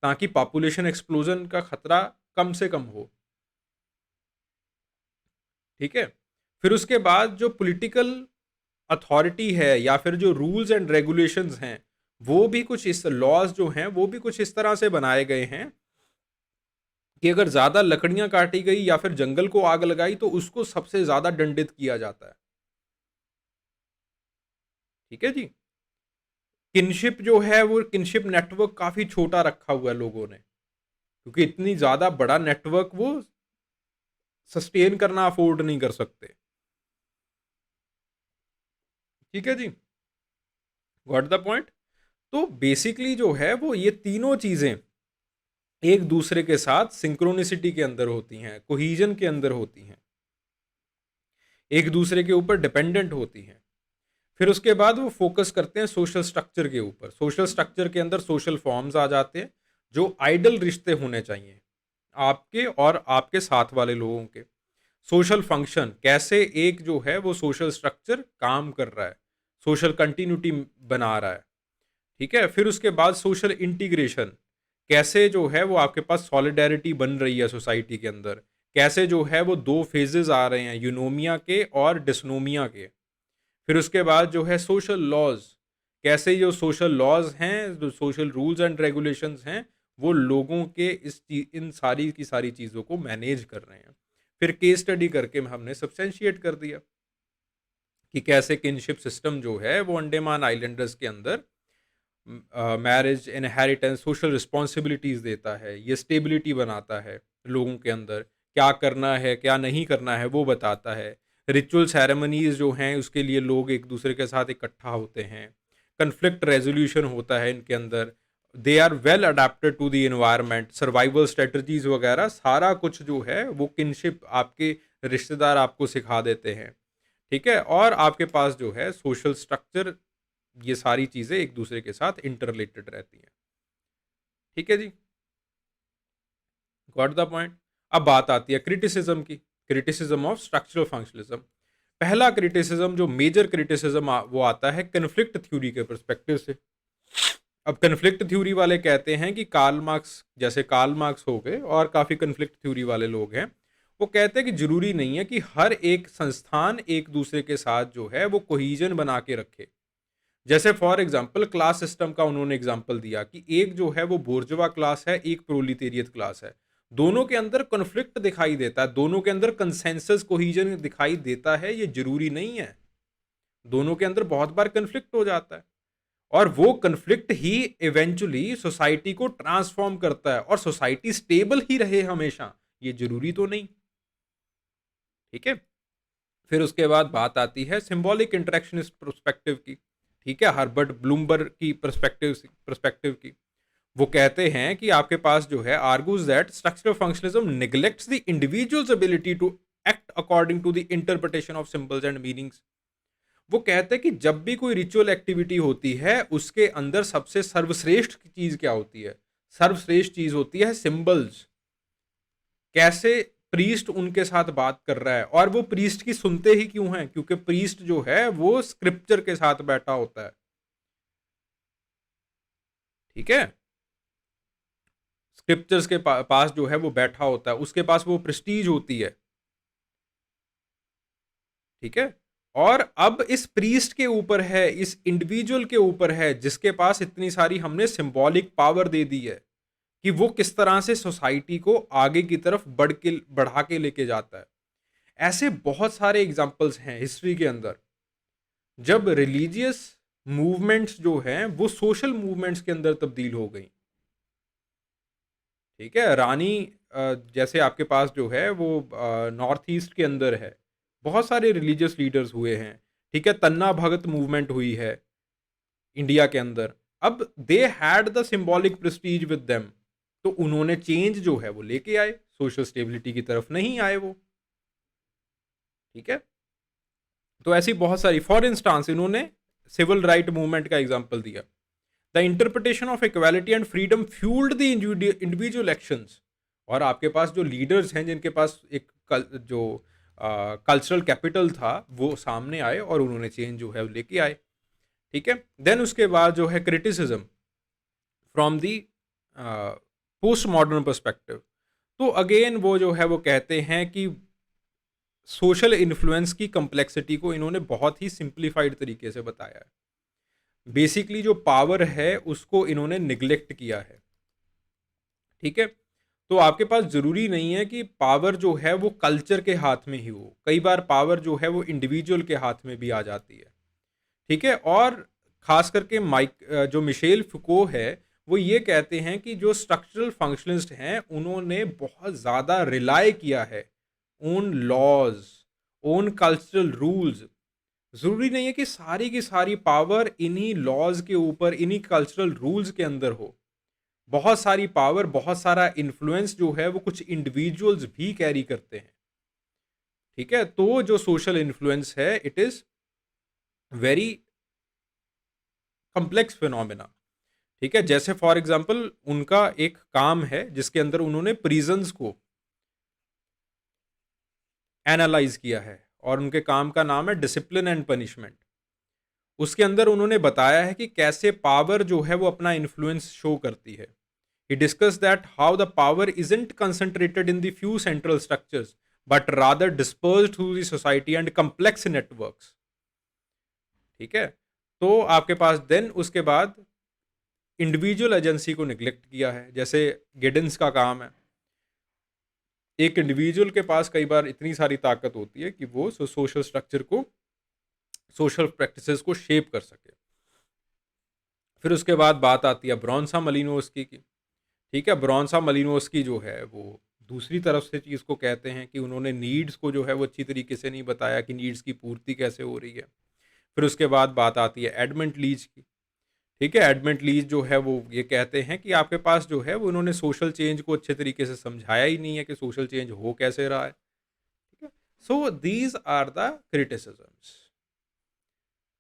ताकि पॉपुलेशन एक्सप्लोजन का खतरा कम से कम हो। ठीक है, फिर उसके बाद जो पॉलिटिकल अथॉरिटी है या फिर जो रूल्स एंड रेगुलेशंस हैं, वो भी कुछ इस लॉज जो हैं वो भी कुछ इस तरह से बनाए गए हैं कि अगर ज्यादा लकड़ियां काटी गई या फिर जंगल को आग लगाई तो उसको सबसे ज्यादा दंडित किया जाता है। ठीक है जी, किनशिप जो है वो किनशिप नेटवर्क काफी छोटा रखा हुआ है लोगों ने, क्योंकि इतनी ज्यादा बड़ा नेटवर्क वो सस्टेन करना अफोर्ड नहीं कर सकते। ठीक है जी, गॉट द पॉइंट। तो बेसिकली जो है वो ये तीनों चीजें एक दूसरे के साथ सिंक्रोनिसिटी के अंदर होती हैं, कोहीजन के अंदर होती हैं, एक दूसरे के ऊपर डिपेंडेंट होती हैं। फिर उसके बाद वो फोकस करते हैं सोशल स्ट्रक्चर के ऊपर। सोशल स्ट्रक्चर के अंदर सोशल फॉर्म्स आ जाते हैं जो आइडल रिश्ते होने चाहिए आपके और आपके साथ वाले लोगों के। सोशल फंक्शन, कैसे एक जो है वो सोशल स्ट्रक्चर काम कर रहा है, सोशल कंटिन्यूटी बना रहा है। ठीक है, फिर उसके बाद सोशल इंटीग्रेशन, कैसे जो है वो आपके पास सॉलिडेरिटी बन रही है सोसाइटी के अंदर, कैसे जो है वो दो फेजेस आ रहे हैं, यूनोमिया के और डिस्नोमिया के। फिर उसके बाद जो है सोशल लॉज, कैसे जो सोशल लॉज हैं, जो सोशल रूल्स एंड रेगुलेशंस हैं, वो लोगों के इन सारी की सारी चीज़ों को मैनेज कर रहे हैं। फिर केस स्टडी करके हमने सब्सटेंशिएट कर दिया कि कैसे किनशिप सिस्टम जो है वो अंडमान आइलैंडर्स के अंदर मैरिज, इनहेरिटेंस, सोशल रिस्पॉन्सिबिलिटीज़ देता है, ये स्टेबिलिटी बनाता है लोगों के अंदर, क्या करना है क्या नहीं करना है वो बताता है। रिचुअल सेरेमनीज जो हैं उसके लिए लोग एक दूसरे के साथ इकट्ठा होते हैं, कन्फ्लिक्ट रेजोल्यूशन होता है इनके अंदर, they are well adapted to the environment, survival strategies वगैरह सारा कुछ जो है वो किनशिप आपके रिश्तेदार आपको सिखा देते हैं। ठीक है, और आपके पास जो है सोशल स्ट्रक्चर, ये सारी चीज़ें एक दूसरे के साथ इंटररिलेटेड रहती हैं। ठीक है जी, गॉट द पॉइंट। अब बात आती है क्रिटिसिज्म की, क्रिटिसिज्म ऑफ स्ट्रक्चरल फंक्शनलिज्म। पहला क्रिटिसिज्म जो मेजर क्रिटिसिज्म वो आता है कन्फ्लिक्ट थ्योरी के परस्पेक्टिव से। अब कन्फ्लिक्ट थ्योरी वाले कहते हैं कि कार्ल मार्क्स, जैसे कार्ल मार्क्स हो गए और काफ़ी कन्फ्लिक्ट थ्योरी वाले लोग हैं, वो कहते हैं कि जरूरी नहीं है कि हर एक संस्थान एक दूसरे के साथ जो है वो कोहीजन बना के रखे। जैसे फॉर एग्जांपल क्लास सिस्टम का उन्होंने एग्जांपल दिया कि एक जो है वो बोर्जवा क्लास है, एक प्रोलिटेरियत क्लास है, दोनों के अंदर कॉन्फ्लिक्ट दिखाई देता है, दोनों के अंदर कंसेंसस कोहीजन दिखाई देता है, ये जरूरी नहीं है। दोनों के अंदर बहुत बार कन्फ्लिक्ट हो जाता है, और वो कन्फ्लिक्ट ही इवेंचुअली सोसाइटी को ट्रांसफॉर्म करता है, और सोसाइटी स्टेबल ही रहे हमेशा, ये जरूरी तो नहीं। ठीक है, फिर उसके बाद बात आती है सिंबॉलिक इंटरेक्शनिस्ट पर्सपेक्टिव की। ठीक है, हर्बर्ट ब्लूमबर्ग की पर्सपेक्टिव की। वो कहते हैं कि आपके पास जो है argues that structural functionalism neglects the individual's ability to act according to the interpretation of symbols and meanings. वो कहते हैं कि जब भी कोई रिचुअल एक्टिविटी होती है उसके अंदर सबसे सर्वश्रेष्ठ चीज क्या होती है? सर्वश्रेष्ठ चीज होती है सिंबल्स। कैसे प्रीस्ट उनके साथ बात कर रहा है, और वो प्रीस्ट की सुनते ही क्यों हैं? क्योंकि प्रीस्ट जो है वो स्क्रिप्चर के साथ बैठा होता है। ठीक है, स्क्रिप्चर्स के पास जो है वो बैठा होता है, उसके पास वो प्रेस्टीज होती है। ठीक है, और अब इस प्रीस्ट के ऊपर है, इस इंडिविजुअल के ऊपर है जिसके पास इतनी सारी हमने सिंबॉलिक पावर दे दी है, कि वो किस तरह से सोसाइटी को आगे की तरफ बढ़ा के लेके जाता है। ऐसे बहुत सारे एग्जाम्पल्स हैं हिस्ट्री के अंदर, जब रिलीजियस मूवमेंट्स जो हैं वो सोशल मूवमेंट्स के अंदर तब्दील हो गई। ठीक है, रानी जैसे आपके पास जो है वो नॉर्थ ईस्ट के अंदर है, बहुत सारे रिलीजियस लीडर्स हुए हैं। ठीक है, तन्ना भगत मूवमेंट हुई है इंडिया के अंदर। अब they had the symbolic Prestige with them, तो उन्होंने चेंज जो है वो लेके आए, सोशल स्टेबिलिटी की तरफ नहीं आए वो। ठीक है, तो ऐसी बहुत सारी, फॉर इंस्टांस इन्होंने सिविल राइट मूवमेंट का एग्जांपल दिया। The interpretation of equality and freedom fuelled the individual actions. और आपके पास जो लीडर्स हैं जिनके पास एक जो कल्चरल कैपिटल था, वो सामने आए और उन्होंने चेंज जो है वो लेके आए। ठीक है, देन उसके बाद जो है criticism from the post modern perspective. तो अगेन वो जो है वो कहते हैं कि सोशल इन्फ्लुएंस की कम्प्लेक्सिटी को इन्होंने बहुत ही सिंप्लीफाइड तरीके से बताया है। बेसिकली जो पावर है उसको इन्होंने निग्लेक्ट किया है। ठीक है, तो आपके पास जरूरी नहीं है कि पावर जो है वो कल्चर के हाथ में ही हो, कई बार पावर जो है वो इंडिविजुअल के हाथ में भी आ जाती है। ठीक है, और खास करके जो मिशेल फुको है, वो ये कहते हैं कि जो स्ट्रक्चरल फंक्शनिस्ट हैं उन्होंने बहुत ज़्यादा रिलाई किया है on laws, on cultural rules. जरूरी नहीं है कि सारी की सारी पावर इन्हीं लॉज के ऊपर, इन्हीं कल्चरल रूल्स के अंदर हो। बहुत सारी पावर, बहुत सारा इन्फ्लुएंस जो है वो कुछ इंडिविजुअल्स भी कैरी करते हैं। ठीक है, तो जो सोशल इन्फ्लुएंस है it is very complex phenomena. ठीक है, जैसे फॉर एग्जांपल उनका एक काम है जिसके अंदर उन्होंने प्रिजन्स को एनालाइज किया है, और उनके काम का नाम है डिसिप्लिन एंड पनिशमेंट। उसके अंदर उन्होंने बताया है कि कैसे पावर जो है वो अपना इन्फ्लुएंस शो करती है। He discussed that how the power isn't concentrated in the few central structures, but rather dispersed through the society and complex networks. ठीक है, तो आपके पास देन उसके बाद इंडिविजुअल एजेंसी को निग्लेक्ट किया है, जैसे गिडेंस का काम है। एक इंडिविजुअल के पास कई बार इतनी सारी ताकत होती है कि वो सोशल स्ट्रक्चर को, सोशल प्रैक्टिसेस को शेप कर सके। फिर उसके बाद बात आती है ब्रॉन्सा मलिनोस्की की। ठीक है, ब्रॉन्सा मलिनोस्की जो है वो दूसरी तरफ से चीज़ को कहते हैं कि उन्होंने नीड्स को जो है वो अच्छी तरीके से नहीं बताया कि नीड्स की पूर्ति कैसे हो रही है। फिर उसके बाद बात आती है एडमंड लीच की। ठीक है, एडमंड लीच जो है वो ये कहते हैं कि आपके पास जो है वो उन्होंने सोशल चेंज को अच्छे तरीके से समझाया ही नहीं है कि सोशल चेंज हो कैसे रहा है। ठीक है, so these are the criticisms.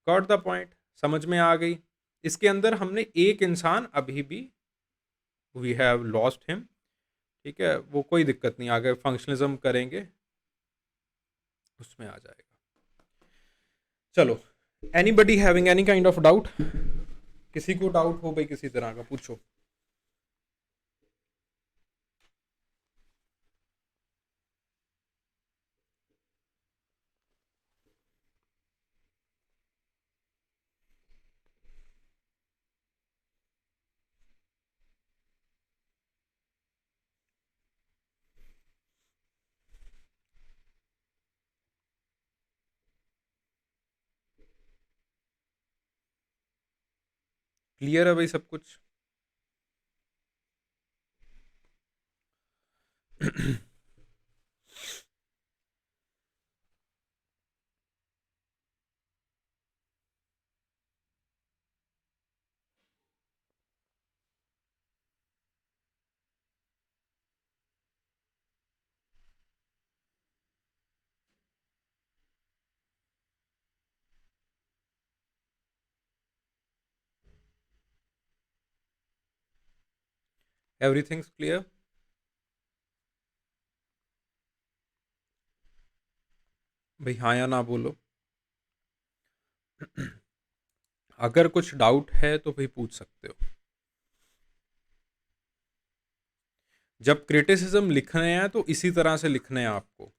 Got the point, समझ में आ गई। इसके अंदर हमने एक इंसान अभी भी, वी हैव लॉस्ट हिम। ठीक है, वो कोई दिक्कत नहीं, आगे फंक्शनलिज्म करेंगे उसमें आ जाएगा। चलो, anybody having any kind of doubt? किसी को डाउट हो भाई किसी तरह का, पूछो। क्लियर है भाई सब कुछ? Everything's clear? भाई हाँ या ना बोलो। अगर कुछ डाउट है तो भाई पूछ सकते हो। जब क्रिटिसिज्म लिखने हैं तो इसी तरह से लिखने हैं आपको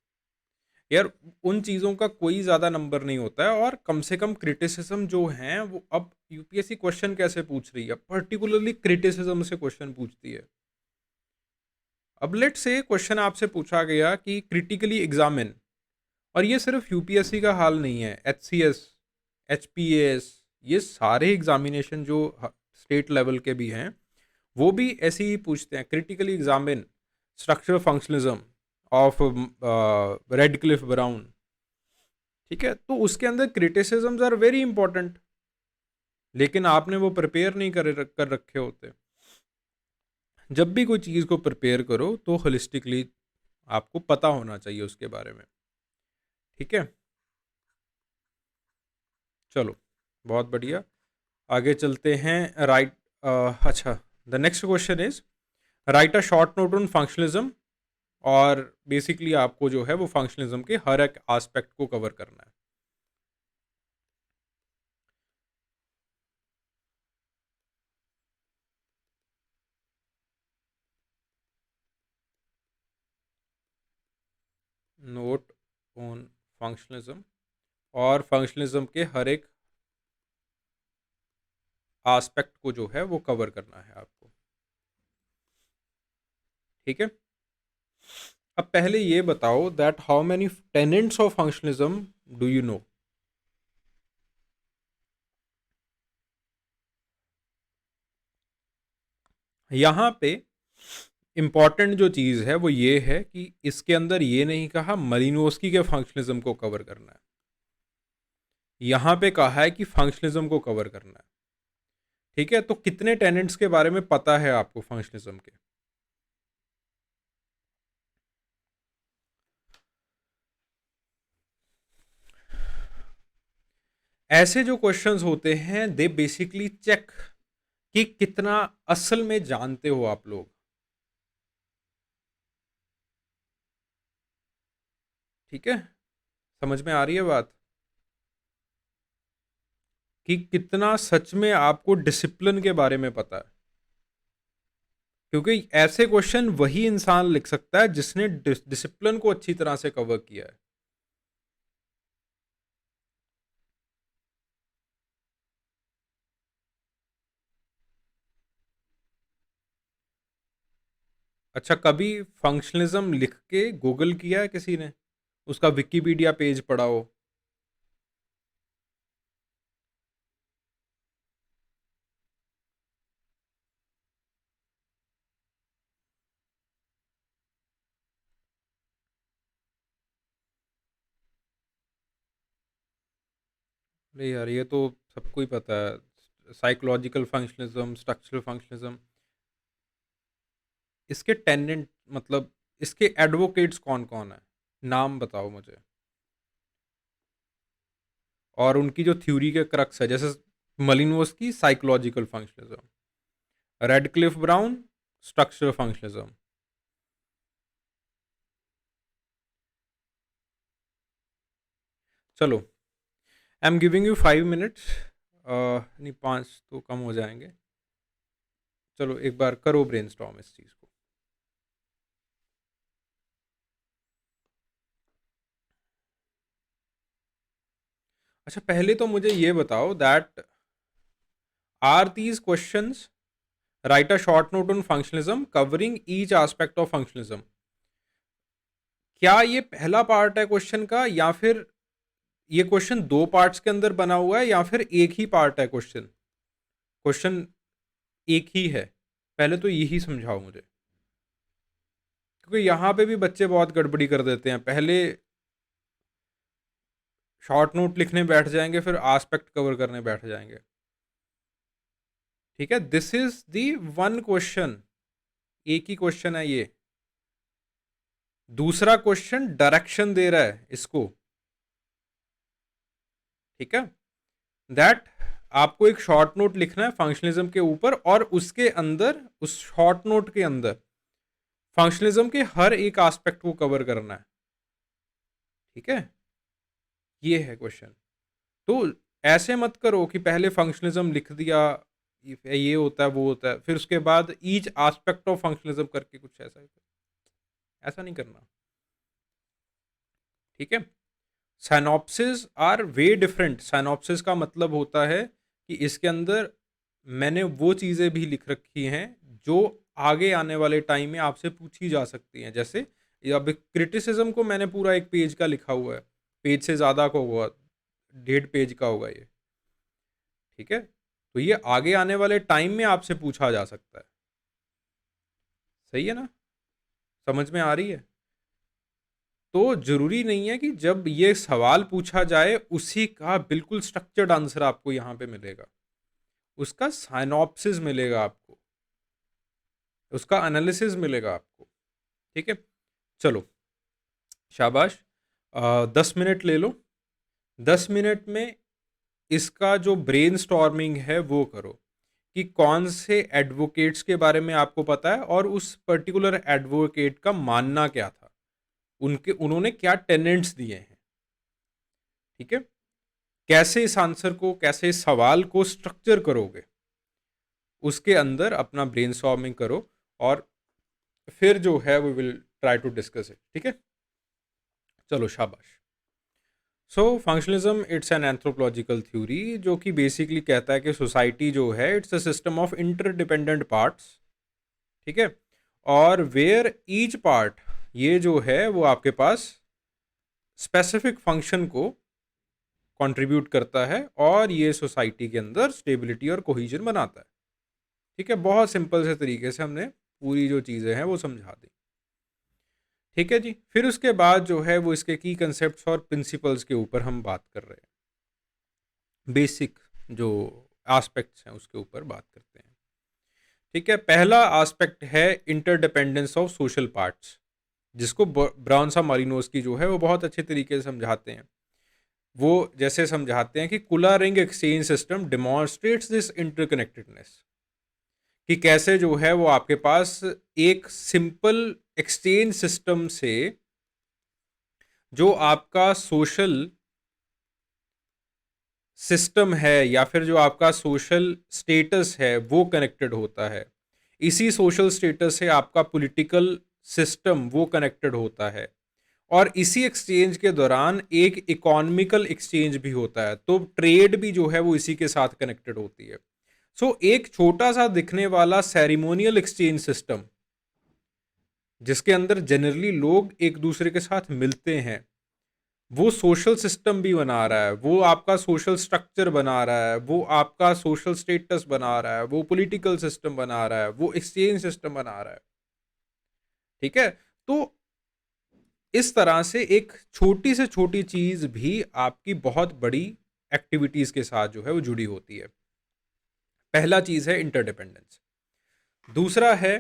यार। उन चीज़ों का कोई ज़्यादा नंबर नहीं होता है, और कम से कम क्रिटिसिज्म जो है वो, अब यूपीएससी क्वेश्चन कैसे पूछ रही है, पर्टिकुलरली क्रिटिसिज्म से क्वेश्चन पूछती है। अब लेट से क्वेश्चन आपसे पूछा गया कि क्रिटिकली एग्जामिन, और ये सिर्फ यूपीएससी का हाल नहीं है, एचसीएस, एचपीएस, ये सारे एग्जामिनेशन जो स्टेट लेवल के भी हैं वो भी ऐसे ही पूछते हैं, critically examine structural functionalism of red Cliff brown. ठीक है, तो उसके अंदर क्रिटिसिजम्स आर वेरी इंपॉर्टेंट, लेकिन आपने वो प्रिपेयर नहीं कर रखे होते। जब भी कोई चीज़ को प्रिपेयर करो तो होलिस्टिकली आपको पता होना चाहिए उसके बारे में। ठीक है, चलो बहुत बढ़िया, आगे चलते हैं। राइट, अच्छा, the next question is right a short note on functionalism. और बेसिकली आपको जो है वो फंक्शनलिज्म के हर एक एस्पेक्ट को कवर करना है। नोट ऑन फंक्शनलिज्म, और फंक्शनलिज्म के हर एक एस्पेक्ट को जो है वो कवर करना है आपको। ठीक है, अब पहले ये बताओ that how many tenants of functionalism do you know? यहाँ पे इंपॉर्टेंट जो चीज़ है वो ये है कि इसके अंदर ये नहीं कहा मलिनोस्की के फंक्शनलिज्म को कवर करना है, यहाँ पे कहा है कि फंक्शनलिज्म को कवर करना है। ठीक है, तो कितने टेनेंट्स के बारे में पता है आपको फंक्शनलिज्म के? ऐसे जो क्वेश्चंस होते हैं दे बेसिकली चेक कि कितना असल में जानते हो आप लोग। ठीक है, समझ में आ रही है बात, कि कितना सच में आपको डिसिप्लिन के बारे में पता है। क्योंकि ऐसे क्वेश्चन वही इंसान लिख सकता है जिसने डिसिप्लिन को अच्छी तरह से कवर किया है। अच्छा, कभी फंक्शनलिज्म लिख के गूगल किया है किसी ने, उसका विकिपीडिया पेज पढ़ा हो? नहीं यार, ये तो सबको ही पता है, साइकोलॉजिकल फंक्शनलिज्म, स्ट्रक्चरल फंक्शनलिज्म, इसके टेनेंट मतलब इसके एडवोकेट्स कौन कौन है, नाम बताओ मुझे। और उनकी जो थ्योरी के क्रक्स है, जैसे Malinowski psychological functionalism, Radcliffe Brown structural functionalism. चलो, I am giving you 5 minutes, नहीं 5 तो कम हो जाएंगे। चलो एक बार करो ब्रेनस्टॉर्म इस चीज़ को। अच्छा, पहले तो मुझे ये बताओ that are these questions, write a short note on functionalism covering each aspect of functionalism. क्या ये पहला पार्ट है क्वेश्चन का, या फिर ये क्वेश्चन दो पार्ट्स के अंदर बना हुआ है, या फिर एक ही पार्ट है क्वेश्चन? क्वेश्चन एक ही है? पहले तो यही समझाओ मुझे, क्योंकि यहाँ पे भी बच्चे बहुत गड़बड़ी कर देते हैं। पहले शॉर्ट नोट लिखने बैठ जाएंगे, फिर आस्पेक्ट कवर करने बैठ जाएंगे। ठीक है, this is the one question, एक ही क्वेश्चन है ये। दूसरा क्वेश्चन डायरेक्शन दे रहा है इसको। ठीक है, दैट आपको एक शॉर्ट नोट लिखना है फंक्शनलिज्म के ऊपर, और उसके अंदर, उस शॉर्ट नोट के अंदर फंक्शनलिज्म के हर एक एस्पेक्ट को कवर करना है। ठीक है, ये है क्वेश्चन। तो ऐसे मत करो कि पहले फंक्शनलिज्म लिख दिया, ये होता है वो होता है, फिर उसके बाद ईच एस्पेक्ट ऑफ फंक्शनलिज्म करके कुछ ऐसा नहीं करना। ठीक है, synopsis are way different. Synopsis का मतलब होता है कि इसके अंदर मैंने वो चीज़ें भी लिख रखी हैं जो आगे आने वाले टाइम में आपसे पूछी जा सकती हैं। जैसे अब क्रिटिसिज्म को मैंने पूरा एक पेज का लिखा हुआ है, पेज से ज़्यादा का होगा, 1.5 पेज का होगा ये। ठीक है, तो ये आगे आने वाले टाइम में आपसे पूछा जा सकता है। सही है ना, समझ में आ रही है? तो जरूरी नहीं है कि जब ये सवाल पूछा जाए उसी का बिल्कुल स्ट्रक्चर्ड आंसर आपको यहाँ पे मिलेगा। उसका साइनॉप्सिस मिलेगा आपको, उसका एनालिसिस मिलेगा आपको। ठीक है, चलो शाबाश। 10 मिनट ले लो, 10 मिनट में इसका जो ब्रेन स्टॉर्मिंग है वो करो कि कौन से एडवोकेट्स के बारे में आपको पता है, और उस पर्टिकुलर एडवोकेट का मानना क्या था, उन्होंने क्या टेनेंट्स दिए हैं। ठीक है, कैसे इस आंसर को, कैसे इस सवाल को स्ट्रक्चर करोगे, उसके अंदर अपना ब्रेनस्टॉर्मिंग करो, और फिर जो है we will try to discuss it. ठीक है, चलो शाबाश। So functionalism it's an anthropological theory जो कि बेसिकली कहता है कि सोसाइटी जो है it's a system of interdependent parts. ठीक है, और वेयर ईच पार्ट, ये जो है वो आपके पास स्पेसिफिक फंक्शन को कंट्रीब्यूट करता है, और ये सोसाइटी के अंदर स्टेबिलिटी और कोहिजन बनाता है। ठीक है, बहुत सिंपल से तरीके से हमने पूरी जो चीज़ें हैं वो समझा दी। ठीक है जी, फिर उसके बाद जो है वो इसके की कंसेप्ट्स और प्रिंसिपल्स के ऊपर हम बात कर रहे हैं, बेसिक जो एस्पेक्ट्स हैं उसके ऊपर बात करते हैं। ठीक है, पहला एस्पेक्ट है इंटरडिपेंडेंस ऑफ सोशल पार्ट्स, जिसको ब्राउन मालिनोव्स्की जो है वो बहुत अच्छे तरीके से समझाते हैं। वो जैसे समझाते हैं कि कुला ring exchange system demonstrates this interconnectedness, कि कैसे जो है वो आपके पास एक सिंपल एक्सचेंज सिस्टम से जो आपका सोशल सिस्टम है, या फिर जो आपका सोशल स्टेटस है वो कनेक्टेड होता है। इसी सोशल स्टेटस से आपका पॉलिटिकल सिस्टम वो कनेक्टेड होता है, और इसी एक्सचेंज के दौरान एक इकोनॉमिकल एक्सचेंज भी होता है, तो ट्रेड भी जो है वो इसी के साथ कनेक्टेड होती है। सो एक छोटा सा दिखने वाला सेरेमोनियल एक्सचेंज सिस्टम, जिसके अंदर जनरली लोग एक दूसरे के साथ मिलते हैं, वो सोशल सिस्टम भी बना रहा है, वो आपका सोशल स्ट्रक्चर बना रहा है, वो आपका सोशल स्टेटस बना रहा है, वो पॉलिटिकल सिस्टम बना रहा है, वो एक्सचेंज सिस्टम बना रहा है। ठीक है, तो इस तरह से एक छोटी से छोटी चीज भी आपकी बहुत बड़ी एक्टिविटीज के साथ जो है वो जुड़ी होती है। पहला चीज है इंटरडिपेंडेंस। दूसरा है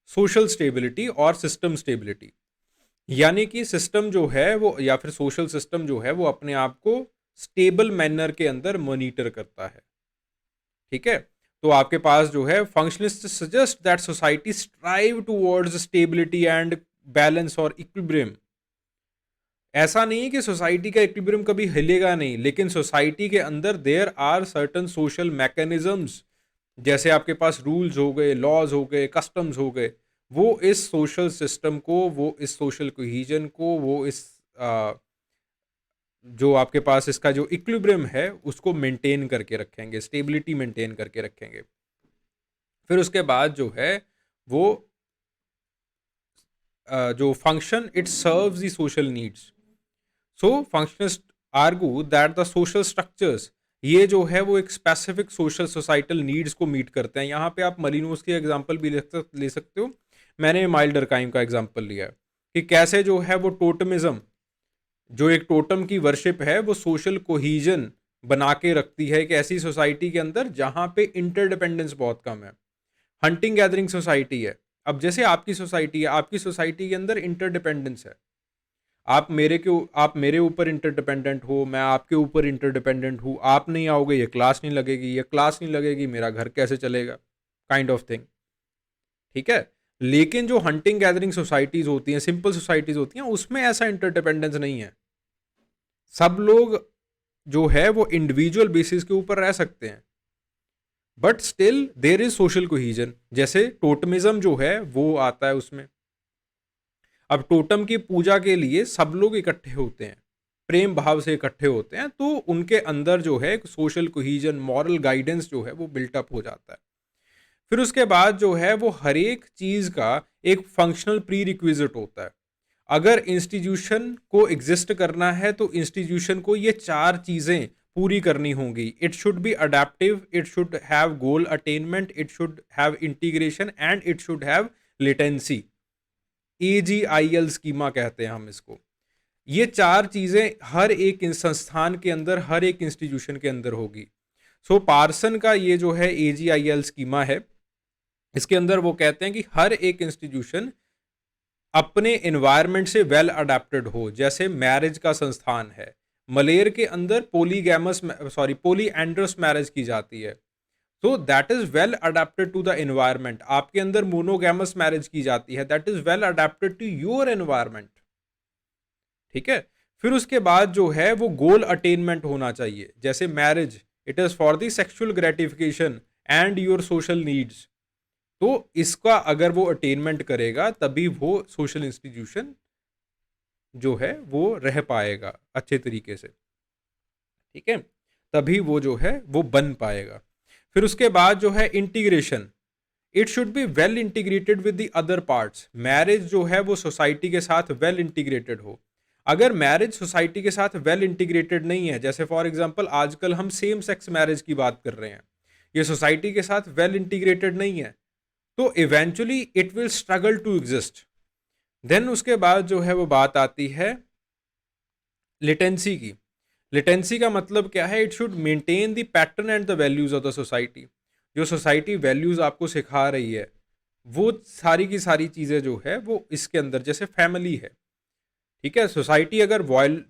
सोशल स्टेबिलिटी और सिस्टम स्टेबिलिटी, यानी कि सिस्टम जो है वो या फिर सोशल सिस्टम जो है वो अपने आप को स्टेबल मैनर के अंदर मॉनिटर करता है। ठीक है, तो आपके पास जो है functionist suggest that society strive towards stability and balance और इक्विलिब्रियम। ऐसा नहीं है कि सोसाइटी का इक्विलिब्रियम कभी हिलेगा नहीं, लेकिन सोसाइटी के अंदर there are certain social mechanisms, जैसे आपके पास रूल्स हो गए, लॉज हो गए, कस्टम्स हो गए, वो इस सोशल सिस्टम को, वो इस सोशल कोहीजन को, वो इस आ, जो आपके पास इसका जो इक्विलिब्रियम है उसको मेंटेन करके रखेंगे, स्टेबिलिटी मेंटेन करके रखेंगे। फिर उसके बाद जो है वो जो function it serves the social needs. So functionist argue that the social structures, ये जो है वो एक स्पेसिफिक सोशल सोसाइटल नीड्स को मीट करते हैं। यहाँ पे आप मलिनोस की एग्जांपल भी ले सकते हो, मैंने माइल्ड डर्काइम का एग्जांपल लिया है कि कैसे जो है वो टोटमिज्म, जो एक टोटम की वर्शिप है, वो सोशल कोहीजन बना के रखती है एक ऐसी सोसाइटी के अंदर जहाँ पे इंटरडिपेंडेंस बहुत कम है। हंटिंग गैदरिंग सोसाइटी है, अब जैसे आपकी सोसाइटी है, आपकी सोसाइटी के अंदर इंटरडिपेंडेंस है। आप मेरे ऊपर इंटरडिपेंडेंट हो, मैं आपके ऊपर इंटरडिपेंडेंट हूँ। आप नहीं आओगे ये क्लास नहीं लगेगी, ये क्लास नहीं लगेगी मेरा घर कैसे चलेगा, काइंड ऑफ थिंग। ठीक है, लेकिन जो हंटिंग गैदरिंग सोसाइटीज होती हैं, सिंपल सोसाइटीज होती हैं, उसमें ऐसा इंटरडिपेंडेंस नहीं है। सब लोग जो है वो इंडिविजुअल बेसिस के ऊपर रह सकते हैं, but still there is social cohesion. जैसे टोटमिज्म जो है वो आता है उसमें। अब टोटम की पूजा के लिए सब लोग इकट्ठे होते हैं, प्रेम भाव से इकट्ठे होते हैं, तो उनके अंदर जो है सोशल कोहीजन, मॉरल गाइडेंस जो है वो बिल्टअप हो जाता है। फिर उसके बाद जो है वो हर एक चीज का एक फंक्शनल प्री रिक्विजिट होता है। अगर इंस्टीट्यूशन को एग्जिस्ट करना है तो इंस्टीट्यूशन को ये चार चीजें पूरी करनी होंगी। It should B adaptive, it should have goal attainment, it should have integration and it should have latency. AGIL schema कहते हैं हम इसको। ये चार चीजें हर एक संस्थान के अंदर, हर एक इंस्टीट्यूशन के अंदर होगी। सो पार्सन का ये जो है AGIL स्कीमा है, इसके अंदर वो कहते हैं कि हर एक इंस्टीट्यूशन अपने एनवायरनमेंट से वेल अडेप्टेड हो। जैसे मैरिज का संस्थान है, मलेर के अंदर पोलीएंड्रस मैरिज की जाती है, तो that is well adapted to the environment. आपके अंदर मोनोगैमस मैरिज की जाती है, that is well adapted to your environment. ठीक है, फिर उसके बाद जो है वो गोल अटेनमेंट होना चाहिए। जैसे marriage, it is for the sexual gratification and your social needs, तो इसका अगर वो अटेनमेंट करेगा तभी वो सोशल इंस्टीट्यूशन जो है वो रह पाएगा अच्छे तरीके से। ठीक है, तभी वो जो है वो बन पाएगा। फिर उसके बाद जो है integration, it should be well integrated with the other parts. Marriage जो है वो सोसाइटी के साथ वेल इंटीग्रेटेड हो। अगर मैरिज सोसाइटी के साथ वेल इंटीग्रेटेड नहीं है, जैसे फॉर एग्जांपल आजकल हम सेम सेक्स मैरिज की बात कर रहे हैं, ये सोसाइटी के साथ वेल इंटीग्रेटेड नहीं है, तो eventually it will struggle to exist. Then उसके बाद जो है वो बात आती है लिटेंसी की। लिटेंसी का मतलब क्या है? It should maintain the pattern and the values of the society. जो सोसाइटी वैल्यूज आपको सिखा रही है वो सारी की सारी चीज़ें जो है वो इसके अंदर, जैसे फैमिली है, ठीक है, सोसाइटी अगर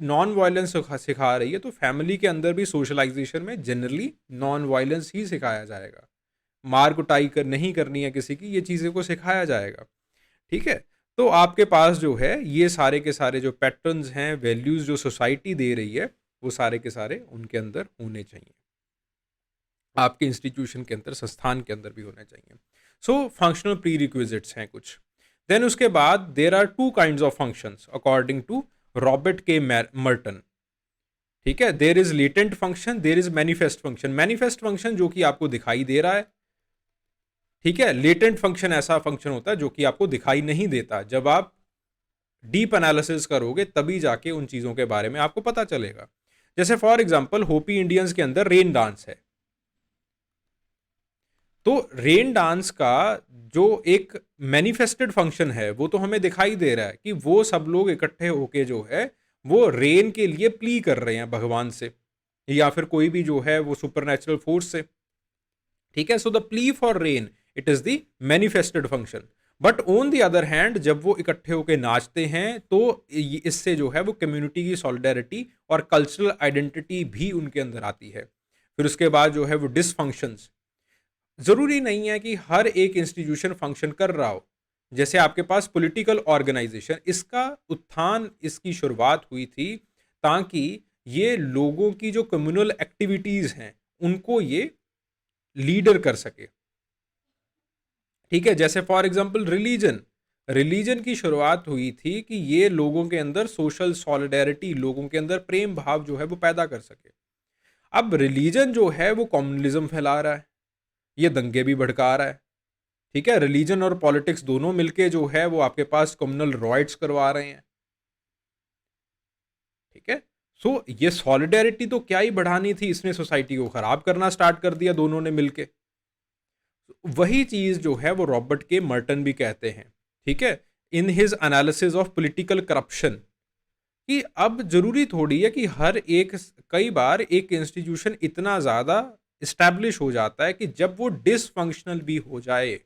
नॉन वायलेंस सिखा रही है तो फैमिली के अंदर भी सोशलाइजेशन में जनरली नॉन वायलेंस ही सिखाया जाएगा। मार कुटाई नहीं करनी है किसी की, ये चीज़ें को सिखाया जाएगा। ठीक है, तो आपके पास जो है ये सारे के सारे जो पैटर्न्स हैं, वैल्यूज जो सोसाइटी दे रही है, वो सारे के सारे उनके अंदर होने चाहिए, आपके इंस्टीट्यूशन के अंदर, संस्थान के अंदर भी होने चाहिए। सो फंक्शनल प्री रिक्विजिट्स हैं कुछ। देन उसके बाद there are two kinds of functions according to Robert K Merton. ठीक है, there is latent function, there is manifest function. Manifest function जो कि आपको दिखाई दे रहा है, ठीक है। लेटेंट फंक्शन ऐसा फंक्शन होता है जो कि आपको दिखाई नहीं देता, जब आप डीप एनालिसिस करोगे तभी जाके उन चीज़ों के बारे में आपको पता चलेगा। जैसे फॉर एग्जांपल होपी इंडियंस के अंदर रेन डांस है, तो रेन डांस का जो एक मैनिफेस्टेड फंक्शन है वो तो हमें दिखाई दे रहा है कि वो सब लोग इकट्ठे होके जो है वो रेन के लिए प्ली कर रहे हैं भगवान से, या फिर कोई भी जो है वो सुपरनैचुरल फोर्स से। ठीक है। So the plea for rain it is the manifested function. But on the other hand जब वो इकट्ठे होकर नाचते हैं तो इससे जो है वो कम्युनिटी की सॉलिडेरिटी और कल्चरल आइडेंटिटी भी उनके अंदर आती है। फिर उसके बाद जो है वो डिसफंक्शंस। जरूरी नहीं है कि हर एक इंस्टीट्यूशन फंक्शन कर रहा हो। जैसे आपके पास पॉलिटिकल ऑर्गेनाइजेशन, इसका उत्थान, इसकी शुरुआत हुई थी ताकि ये लोगों की जो कम्युनल एक्टिविटीज हैं उनको ये लीडर कर सके। ठीक है। जैसे फॉर एग्जांपल रिलीजन, रिलीजन की शुरुआत हुई थी कि ये लोगों के अंदर सोशल सॉलिडेरिटी, लोगों के अंदर प्रेम भाव जो है वो पैदा कर सके। अब रिलीजन जो है वो कम्युनलिज्म फैला रहा है, ये दंगे भी भड़का रहा है। ठीक है। रिलीजन और पॉलिटिक्स दोनों मिलके जो है वो आपके पास कम्युनल रॉयट्स करवा रहे हैं। ठीक है। सो ये सॉलिडेरिटी तो क्या ही बढ़ानी थी, इसने सोसाइटी को खराब करना स्टार्ट कर दिया दोनों ने मिलके। वही चीज जो है वो रॉबर्ट के मर्टन भी कहते हैं। ठीक है। In his analysis of political corruption, कि अब जरूरी थोड़ी है कि हर एक, कई बार एक इंस्टीट्यूशन इतना ज्यादा इस्टेब्लिश हो जाता है कि जब वो डिसफंक्शनल भी हो जाए,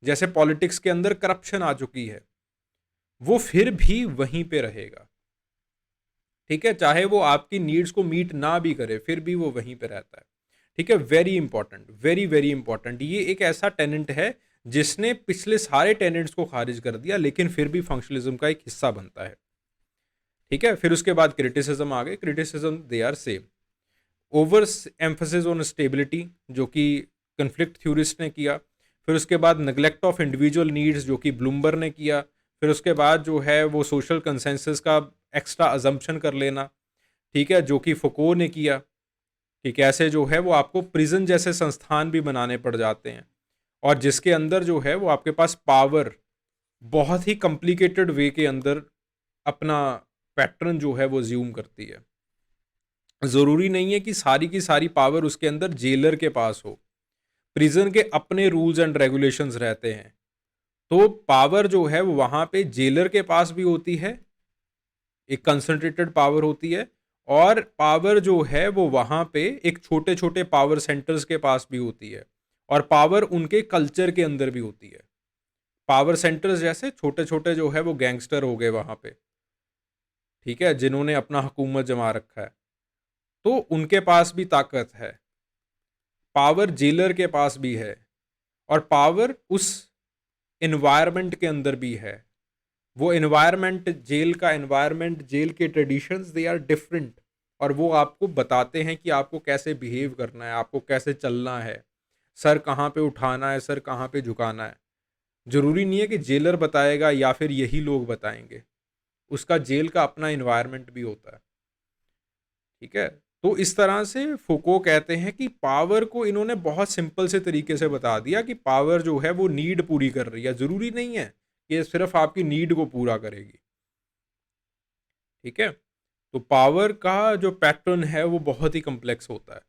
जैसे पॉलिटिक्स के अंदर करप्शन आ चुकी है, वो फिर भी वहीं पे रहेगा। ठीक है। चाहे वो आपकी नीड्स को मीट ना भी करे फिर भी वो वहीं पे रहता है। ठीक है। Very important, very very important. ये एक ऐसा टेनेंट है जिसने पिछले सारे टेनेंट्स को खारिज कर दिया लेकिन फिर भी फंक्शनलिज्म का एक हिस्सा बनता है। ठीक है। फिर उसके बाद क्रिटिसिज्म आ गए। Criticism they are same. Over emphasis on stability, जो कि कन्फ्लिक्ट थ्योरिस्ट ने किया। फिर उसके बाद नेग्लेक्ट ऑफ इंडिविजुअल नीड्स, जो कि ब्लूमबर ने किया। फिर उसके बाद जो है वो सोशल कंसेंसस का एक्स्ट्रा अजम्पशन कर लेना, ठीक है, जो कि फुको ने किया कि कैसे जो है वो आपको प्रिजन जैसे संस्थान भी बनाने पड़ जाते हैं और जिसके अंदर जो है वो आपके पास पावर बहुत ही कॉम्प्लिकेटेड वे के अंदर अपना पैटर्न जो है वो ज्यूम करती है। ज़रूरी नहीं है कि सारी की सारी पावर उसके अंदर जेलर के पास हो। प्रिजन के अपने रूल्स एंड रेगुलेशंस रहते हैं, तो पावर जो है वो वहाँ पे जेलर के पास भी होती है, एक कंसंट्रेटेड पावर होती है, और पावर जो है वो वहाँ पे एक छोटे छोटे पावर सेंटर्स के पास भी होती है, और पावर उनके कल्चर के अंदर भी होती है। पावर सेंटर्स जैसे छोटे छोटे जो है वो गैंगस्टर हो गए वहाँ पे, ठीक है, जिन्होंने अपना हुकूमत जमा रखा है, तो उनके पास भी ताकत है। पावर जेलर के पास भी है, और पावर उस एनवायरनमेंट के अंदर भी है। वो एनवायरनमेंट, जेल का एनवायरनमेंट, जेल के ट्रेडिशंस, दे आर डिफरेंट, और वो आपको बताते हैं कि आपको कैसे बिहेव करना है, आपको कैसे चलना है, सर कहाँ पे उठाना है, सर कहाँ पे झुकाना है। जरूरी नहीं है कि जेलर बताएगा या फिर यही लोग बताएंगे, उसका जेल का अपना इन्वायरमेंट भी होता है। ठीक है। तो इस तरह से फुको कहते हैं कि पावर को इन्होंने बहुत सिंपल से तरीके से बता दिया कि पावर जो है वो नीड पूरी कर रही है, जरूरी नहीं है कि ये सिर्फ आपकी नीड को पूरा करेगी। ठीक है। तो पावर का जो पैटर्न है वो बहुत ही कम्प्लेक्स होता है।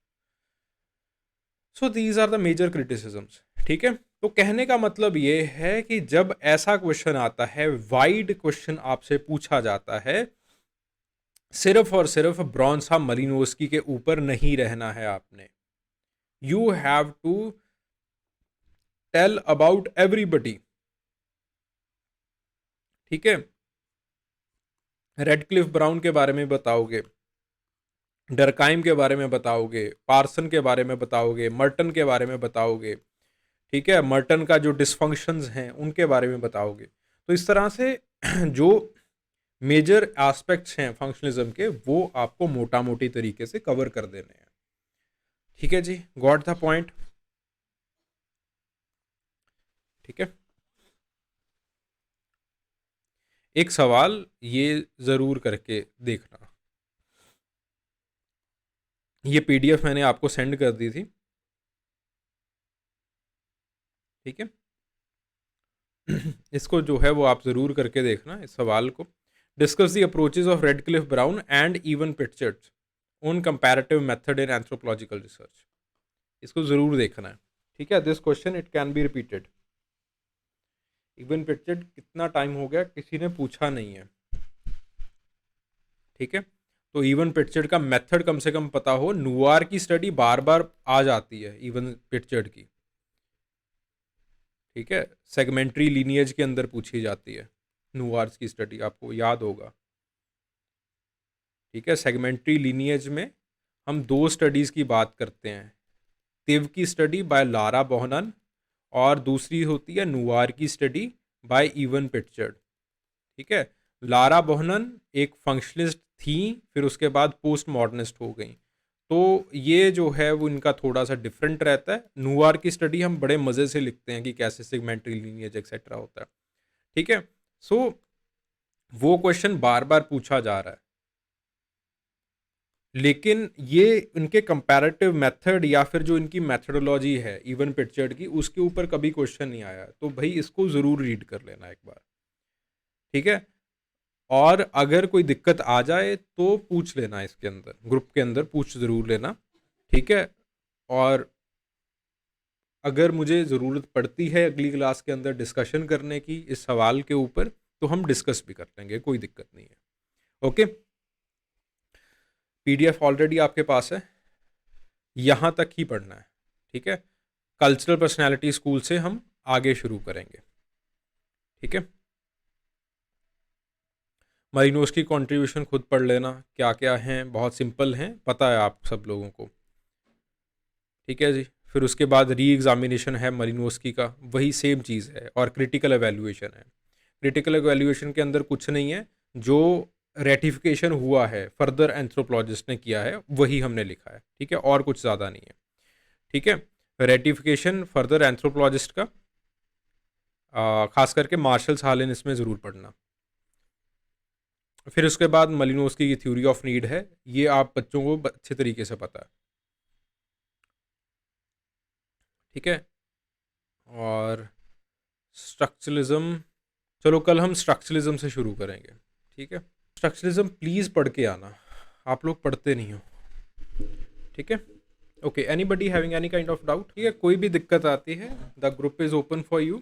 So these are the major criticisms. ठीक है। तो कहने का मतलब ये है कि जब ऐसा क्वेश्चन आता है, वाइड क्वेश्चन आपसे पूछा जाता है, सिर्फ और सिर्फ ब्रॉन्सा मलिनोस्की के ऊपर नहीं रहना है आपने। You have to tell about everybody. ठीक है। रेडक्लिफ ब्राउन के बारे में बताओगे, डरकाइम के बारे में बताओगे, पार्सन के बारे में बताओगे, मर्टन के बारे में बताओगे। ठीक है। मर्टन का जो डिस्फंक्शंस हैं उनके बारे में बताओगे। तो इस तरह से जो मेजर एस्पेक्ट्स हैं फंक्शनलिज्म के वो आपको मोटा मोटी तरीके से कवर कर देने हैं। ठीक है जी, गॉट द पॉइंट। ठीक है। एक सवाल ये ज़रूर करके देखना, ये पीडीएफ मैंने आपको सेंड कर दी थी। ठीक है। इसको जो है वो आप ज़रूर करके देखना इस सवाल को। Discuss the approaches of Radcliffe Brown and Evans Pritchard on comparative method in anthropological research. इसको ज़रूर देखना है। ठीक है। This question it can be repeated. Evans Pritchard कितना टाइम हो गया किसी ने पूछा नहीं है। ठीक है। तो इवन पिक्चर्ड का मेथड कम से कम पता हो। नुवार की स्टडी बार बार आ जाती है इवन पिक्चर्ड की, ठीक है, सेगमेंट्री लीनिएज के अंदर पूछी जाती है नुवार्स की स्टडी, आपको याद होगा, ठीक है। सेगमेंट्री लीनिएज में हम दो स्टडीज़ की बात करते हैं, तिव की स्टडी बाय लारा बोहनन और दूसरी होती है नुवार की स्टडी बाय इवन पिक्चर्ड, ठीक है। लारा बोहनन एक फंक्शनिस्ट थी, फिर उसके बाद पोस्ट मॉडर्निस्ट हो गई, तो ये जो है वो इनका थोड़ा सा डिफरेंट रहता है। नुवार की स्टडी हम बड़े मज़े से लिखते हैं कि कैसे सेगमेंट्री लीनिएज एक्सेट्रा होता है, ठीक है। सो वो क्वेश्चन बार बार पूछा जा रहा है, लेकिन ये इनके कंपैरेटिव मेथड या फिर जो इनकी मेथडोलॉजी है इवन पिक्चर्ड की, उसके ऊपर कभी क्वेश्चन नहीं आया, तो भाई इसको ज़रूर रीड कर लेना एक बार, ठीक है। और अगर कोई दिक्कत आ जाए तो पूछ लेना, इसके अंदर ग्रुप के अंदर पूछ ज़रूर लेना, ठीक है। और अगर मुझे ज़रूरत पड़ती है अगली क्लास के अंदर डिस्कशन करने की इस सवाल के ऊपर, तो हम डिस्कस भी कर लेंगे, कोई दिक्कत नहीं है। ओके, पीडीएफ ऑलरेडी आपके पास है, यहाँ तक ही पढ़ना है, ठीक है। कल्चरल पर्सनैलिटी स्कूल से हम आगे शुरू करेंगे, ठीक है। मरीनोस की कंट्रीब्यूशन खुद पढ़ लेना, क्या क्या हैं, बहुत सिंपल हैं, पता है आप सब लोगों को, ठीक है जी। फिर उसके बाद री एग्जामिनेशन है मरीनोस्की का, वही सेम चीज़ है, और क्रिटिकल एवेल्यूएशन है। क्रिटिकल एवेल्यूएशन के अंदर कुछ नहीं है, जो रेटिफिकेशन हुआ है फर्दर एंथ्रोपोलॉजिस्ट ने किया है वही हमने लिखा है, ठीक है, और कुछ ज़्यादा नहीं है, ठीक है। रेटिफिकेशन फर्दर एंथ्रोपोलॉजिस्ट का खास करके मार्शल सालिन इसमें ज़रूर पढ़ना। फिर उसके बाद मलिनोस्की की थ्योरी ऑफ नीड है, ये आप बच्चों को अच्छे तरीके से पता है, ठीक है। और स्ट्रक्चरलिज्म, चलो कल हम स्ट्रक्चरलिज्म से शुरू करेंगे, ठीक है। स्ट्रक्चरलिज्म प्लीज़ पढ़ के आना, आप लोग पढ़ते नहीं हो, ठीक है। Okay, anybody having any kind of doubt, ठीक है, कोई भी दिक्कत आती है the group is open for you,